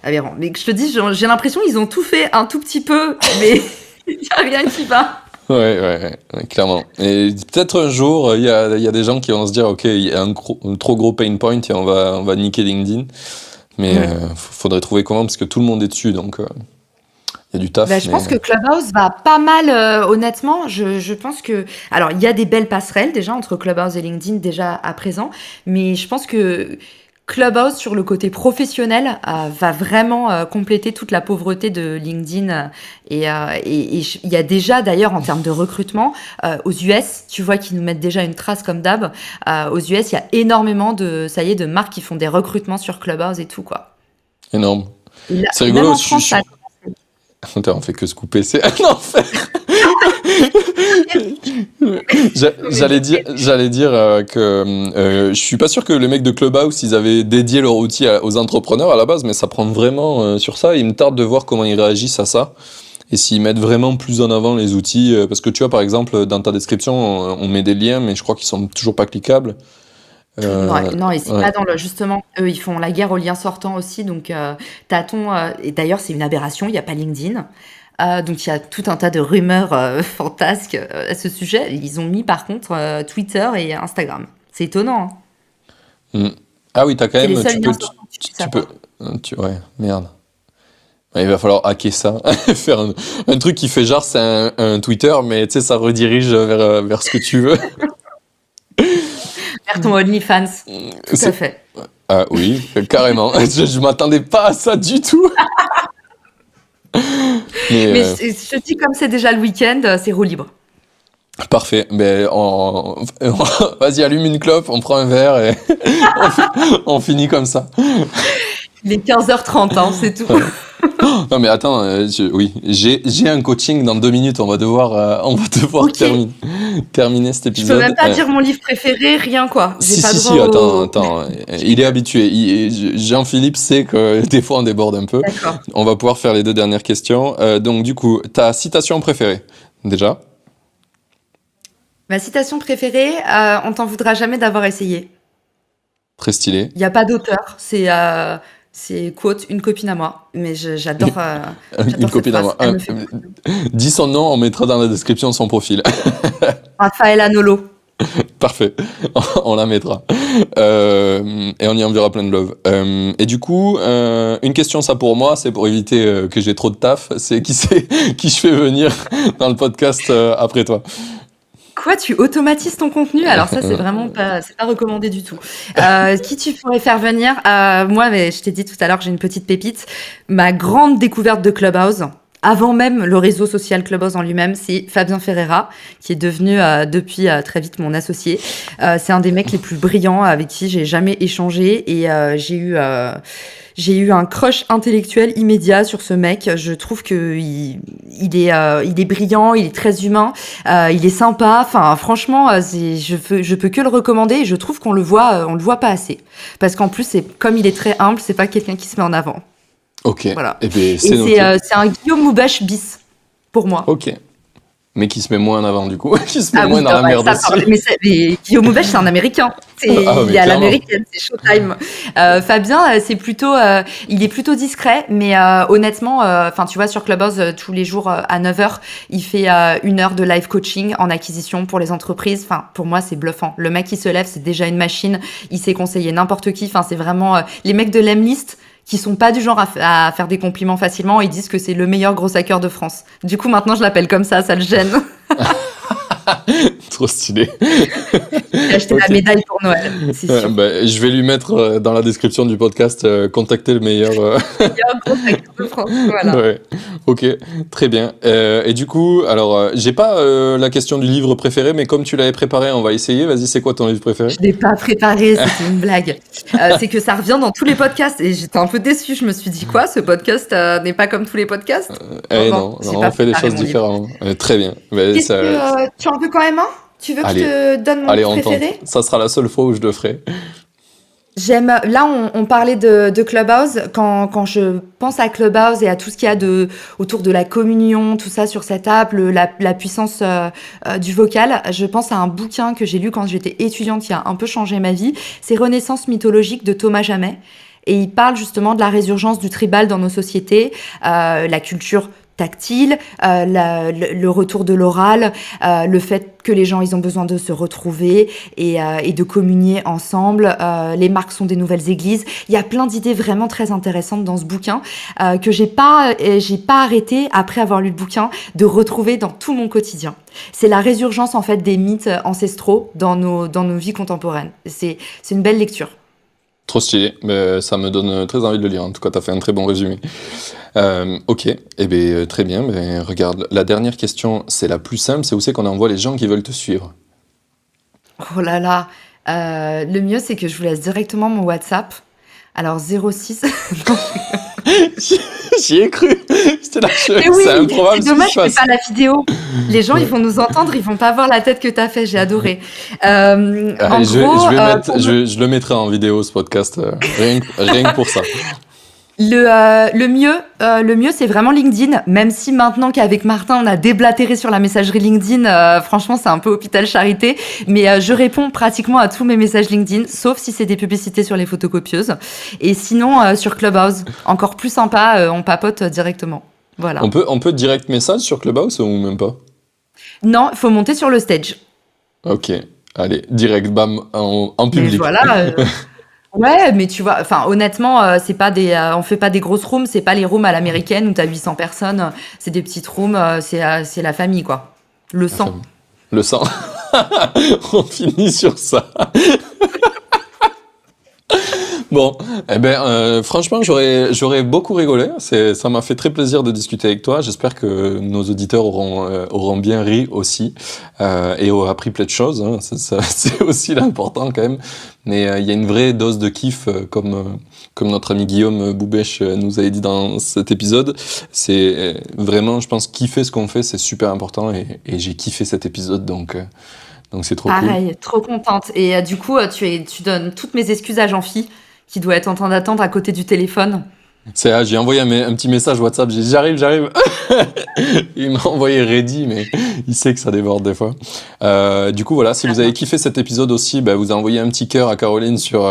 aberrants. Mais je te dis, j'ai l'impression qu'ils ont tout fait un tout petit peu, mais il n'y a rien qui va. Ouais, clairement. Et peut-être un jour, il y a des gens qui vont se dire, ok, il y a un trop gros pain point et on va niquer LinkedIn. Mais faudrait trouver comment parce que tout le monde est dessus, donc il y a du taf. Je pense que Clubhouse va pas mal, honnêtement. Je pense que... Alors, il y a des belles passerelles déjà entre Clubhouse et LinkedIn déjà à présent, mais je pense que Clubhouse, sur le côté professionnel, va vraiment compléter toute la pauvreté de LinkedIn. Et il y a déjà, d'ailleurs, en termes de recrutement, aux US, tu vois qu'ils nous mettent déjà une trace comme d'hab. Aux US, il y a énormément de marques qui font des recrutements sur Clubhouse et tout, quoi. Énorme. C'est rigolo. Même en France, on fait que se couper, c'est un enfer. J'allais dire que je suis pas sûr que les mecs de Clubhouse ils avaient dédié leur outil aux entrepreneurs à la base, mais ça prend vraiment sur ça. Il me tarde de voir comment ils réagissent à ça et s'ils mettent vraiment plus en avant les outils. Parce que tu vois, par exemple, dans ta description, on met des liens, mais je crois qu'ils sont toujours pas cliquables. Non, et c'est pas dans le... Justement, eux, ils font la guerre aux liens sortants aussi, donc et d'ailleurs, c'est une aberration, il n'y a pas LinkedIn. Donc, il y a tout un tas de rumeurs fantasques à ce sujet. Ils ont mis, par contre, Twitter et Instagram. C'est étonnant, hein. Ah oui, t'as quand C'est même... les seuls liens sortants que tu peux savoir. Ouais, merde. Il va falloir hacker ça, faire un truc qui fait genre c'est un Twitter, mais tu sais, ça redirige vers ce que tu veux. Vers ton OnlyFans. Tout à fait. Ah oui, carrément. Je m'attendais pas à ça du tout. Mais je te dis, comme c'est déjà le week-end, c'est roue libre. Parfait. Mais vas-y, allume une clope, on prend un verre et on finit comme ça. Il est 15h30, hein, c'est tout. Non mais attends, oui, j'ai un coaching dans 2 minutes, on va devoir Okay. terminer cet Je épisode. peux même pas dire mon livre préféré, rien quoi. J'ai Si, pas si, droit si, attends, il est habitué. Jean-Philippe sait que des fois on déborde un peu. D'accord. On va pouvoir faire les 2 dernières questions. Donc du coup, ta citation préférée, déjà? Ma citation préférée, on t'en voudra jamais d'avoir essayé. Très stylé. Il n'y a pas d'auteur, c'est quote une copine à moi. Mais j'adore Une cette copine à phrase. moi. Elle me fait... Dis son nom, on mettra dans la description son profil. Raphaël Nolo. Parfait, on la mettra. Et on y enverra plein de love. Et du coup, une question ça pour moi, c'est pour éviter que j'ai trop de taf, c'est qui je fais venir dans le podcast après toi. Quoi, tu automatises ton contenu? Alors ça, c'est vraiment pas, c'est pas recommandé du tout. Qui tu pourrais faire venir? Moi, mais je t'ai dit tout à l'heure que j'ai une petite pépite. Ma grande découverte de Clubhouse, avant même le réseau social Clubhouse en lui-même, c'est Fabien Ferreira, qui est devenu depuis très vite mon associé. C'est un des mecs les plus brillants avec qui j'ai jamais échangé et j'ai eu un crush intellectuel immédiat sur ce mec. Je trouve que il est brillant, il est très humain, il est sympa. Enfin, franchement, je peux que le recommander. Et je trouve qu'on le voit pas assez. Parce qu'en plus, comme il est très humble, c'est pas quelqu'un qui se met en avant. Ok. Voilà. Et ben, c'est un Guillaume Moubèche bis pour moi. Ok. Mais qui se met moins en avant du coup, qui se met moins dans la merde aussi. Mais Guillaume Moubèche, c'est un Américain. Il est à l'américaine, c'est Showtime. Fabien, il est plutôt discret, mais honnêtement, enfin tu vois sur Clubhouse tous les jours à 9h, il fait 1 heure de live coaching en acquisition pour les entreprises. Enfin pour moi c'est bluffant. Le mec qui se lève, c'est déjà une machine. Il sait conseiller n'importe qui. Enfin c'est vraiment les mecs de l'Emlist qui sont pas du genre à faire des compliments facilement, ils disent que c'est le meilleur gros hacker de France. Du coup, maintenant, je l'appelle comme ça le gêne. Trop stylé. J'ai acheté la médaille pour Noël, c'est sûr. Je vais lui mettre dans la description du podcast, contacter le meilleur... Le meilleur gros hacker de France, voilà. Ouais. Ok, très bien. Et du coup, alors, j'ai pas la question du livre préféré, mais comme tu l'avais préparé, on va essayer. Vas-y, c'est quoi ton livre préféré? Je l'ai pas préparé, c'était une blague. C'est que ça revient dans tous les podcasts et j'étais un peu déçue. Je me suis dit quoi, ce podcast n'est pas comme tous les podcasts? Non, on fait des choses différemment. Très bien. Tu en veux quand même un? Tu veux que je te donne mon préféré? Ça sera la seule fois où je le ferai. Là, on parlait de Clubhouse. Quand je pense à Clubhouse et à tout ce qu'il y a autour de la communion, tout ça sur cette app, la puissance du vocal, je pense à un bouquin que j'ai lu quand j'étais étudiante qui a un peu changé ma vie. C'est Renaissance mythologique de Thomas Jamet. Et il parle justement de la résurgence du tribal dans nos sociétés, la culture tactile, le retour de l'oral, le fait que les gens ils ont besoin de se retrouver et de communier ensemble. Les marques sont des nouvelles églises. Il y a plein d'idées vraiment très intéressantes dans ce bouquin que j'ai pas arrêté après avoir lu le bouquin de retrouver dans tout mon quotidien. C'est la résurgence en fait des mythes ancestraux dans nos vies contemporaines. C'est une belle lecture. Trop stylé, mais ça me donne très envie de le lire. En tout cas, tu as fait un très bon résumé. Ok, très bien. Mais regarde, la dernière question, c'est la plus simple. C'est où c'est qu'on envoie les gens qui veulent te suivre? Oh là là, le mieux c'est que je vous laisse directement mon WhatsApp. Alors 06. J'y ai cru. C'était la chose. Oui, c'est improbable. c'est dommage que c'est pas la vidéo. Les gens, ils vont nous entendre, ils vont pas voir la tête que t'as fait. J'ai adoré. Je le mettrai en vidéo ce podcast, rien que pour ça. Le mieux, c'est vraiment LinkedIn. Même si maintenant qu'avec Martin, on a déblatéré sur la messagerie LinkedIn, franchement, c'est un peu hôpital charité. Mais je réponds pratiquement à tous mes messages LinkedIn, sauf si c'est des publicités sur les photocopieuses. Et sinon, sur Clubhouse, encore plus sympa, on papote directement. Voilà. On peut direct message sur Clubhouse ou même pas? Non, il faut monter sur le stage. Ok, allez, direct, bam, en public. Mais voilà. Ouais, mais tu vois, enfin honnêtement, c'est pas on fait pas des grosses rooms, c'est pas les rooms à l'américaine où t'as 800 personnes, c'est des petites rooms, c'est la famille quoi. Le sang. Le sang. On finit sur ça. Bon, franchement, j'aurais beaucoup rigolé. Ça m'a fait très plaisir de discuter avec toi. J'espère que nos auditeurs auront bien ri aussi et auront appris plein de choses. Hein. C'est aussi l'important quand même. Mais il y a une vraie dose de kiff, comme notre ami Guillaume Boubèche nous avait dit dans cet épisode. C'est vraiment, je pense, kiffer ce qu'on fait, c'est super important. Et j'ai kiffé cet épisode, donc c'est trop cool. Pareil, trop contente. Et du coup, tu donnes toutes mes excuses à Jean-Phi, qui doit être en train d'attendre à côté du téléphone. J'ai envoyé un petit message WhatsApp, j'ai dit j'arrive. Il m'a envoyé ready, mais il sait que ça déborde des fois. Du coup, voilà, si vous avez kiffé cet épisode aussi, vous envoyez un petit cœur à Caroline sur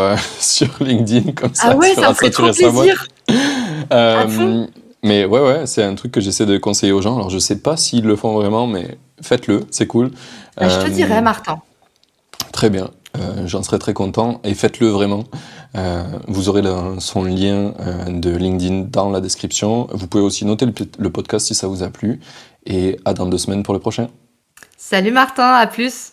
LinkedIn, comme ça. Ah ouais, ça me ferait trop plaisir. Mais ouais, c'est un truc que j'essaie de conseiller aux gens. Alors, je sais pas s'ils le font vraiment, mais faites-le, c'est cool. Je te dirai, Martin. Très bien. J'en serais très content et faites-le vraiment. Vous aurez son lien de LinkedIn dans la description. Vous pouvez aussi noter le podcast si ça vous a plu et à dans 2 semaines pour le prochain. Salut Martin, à plus.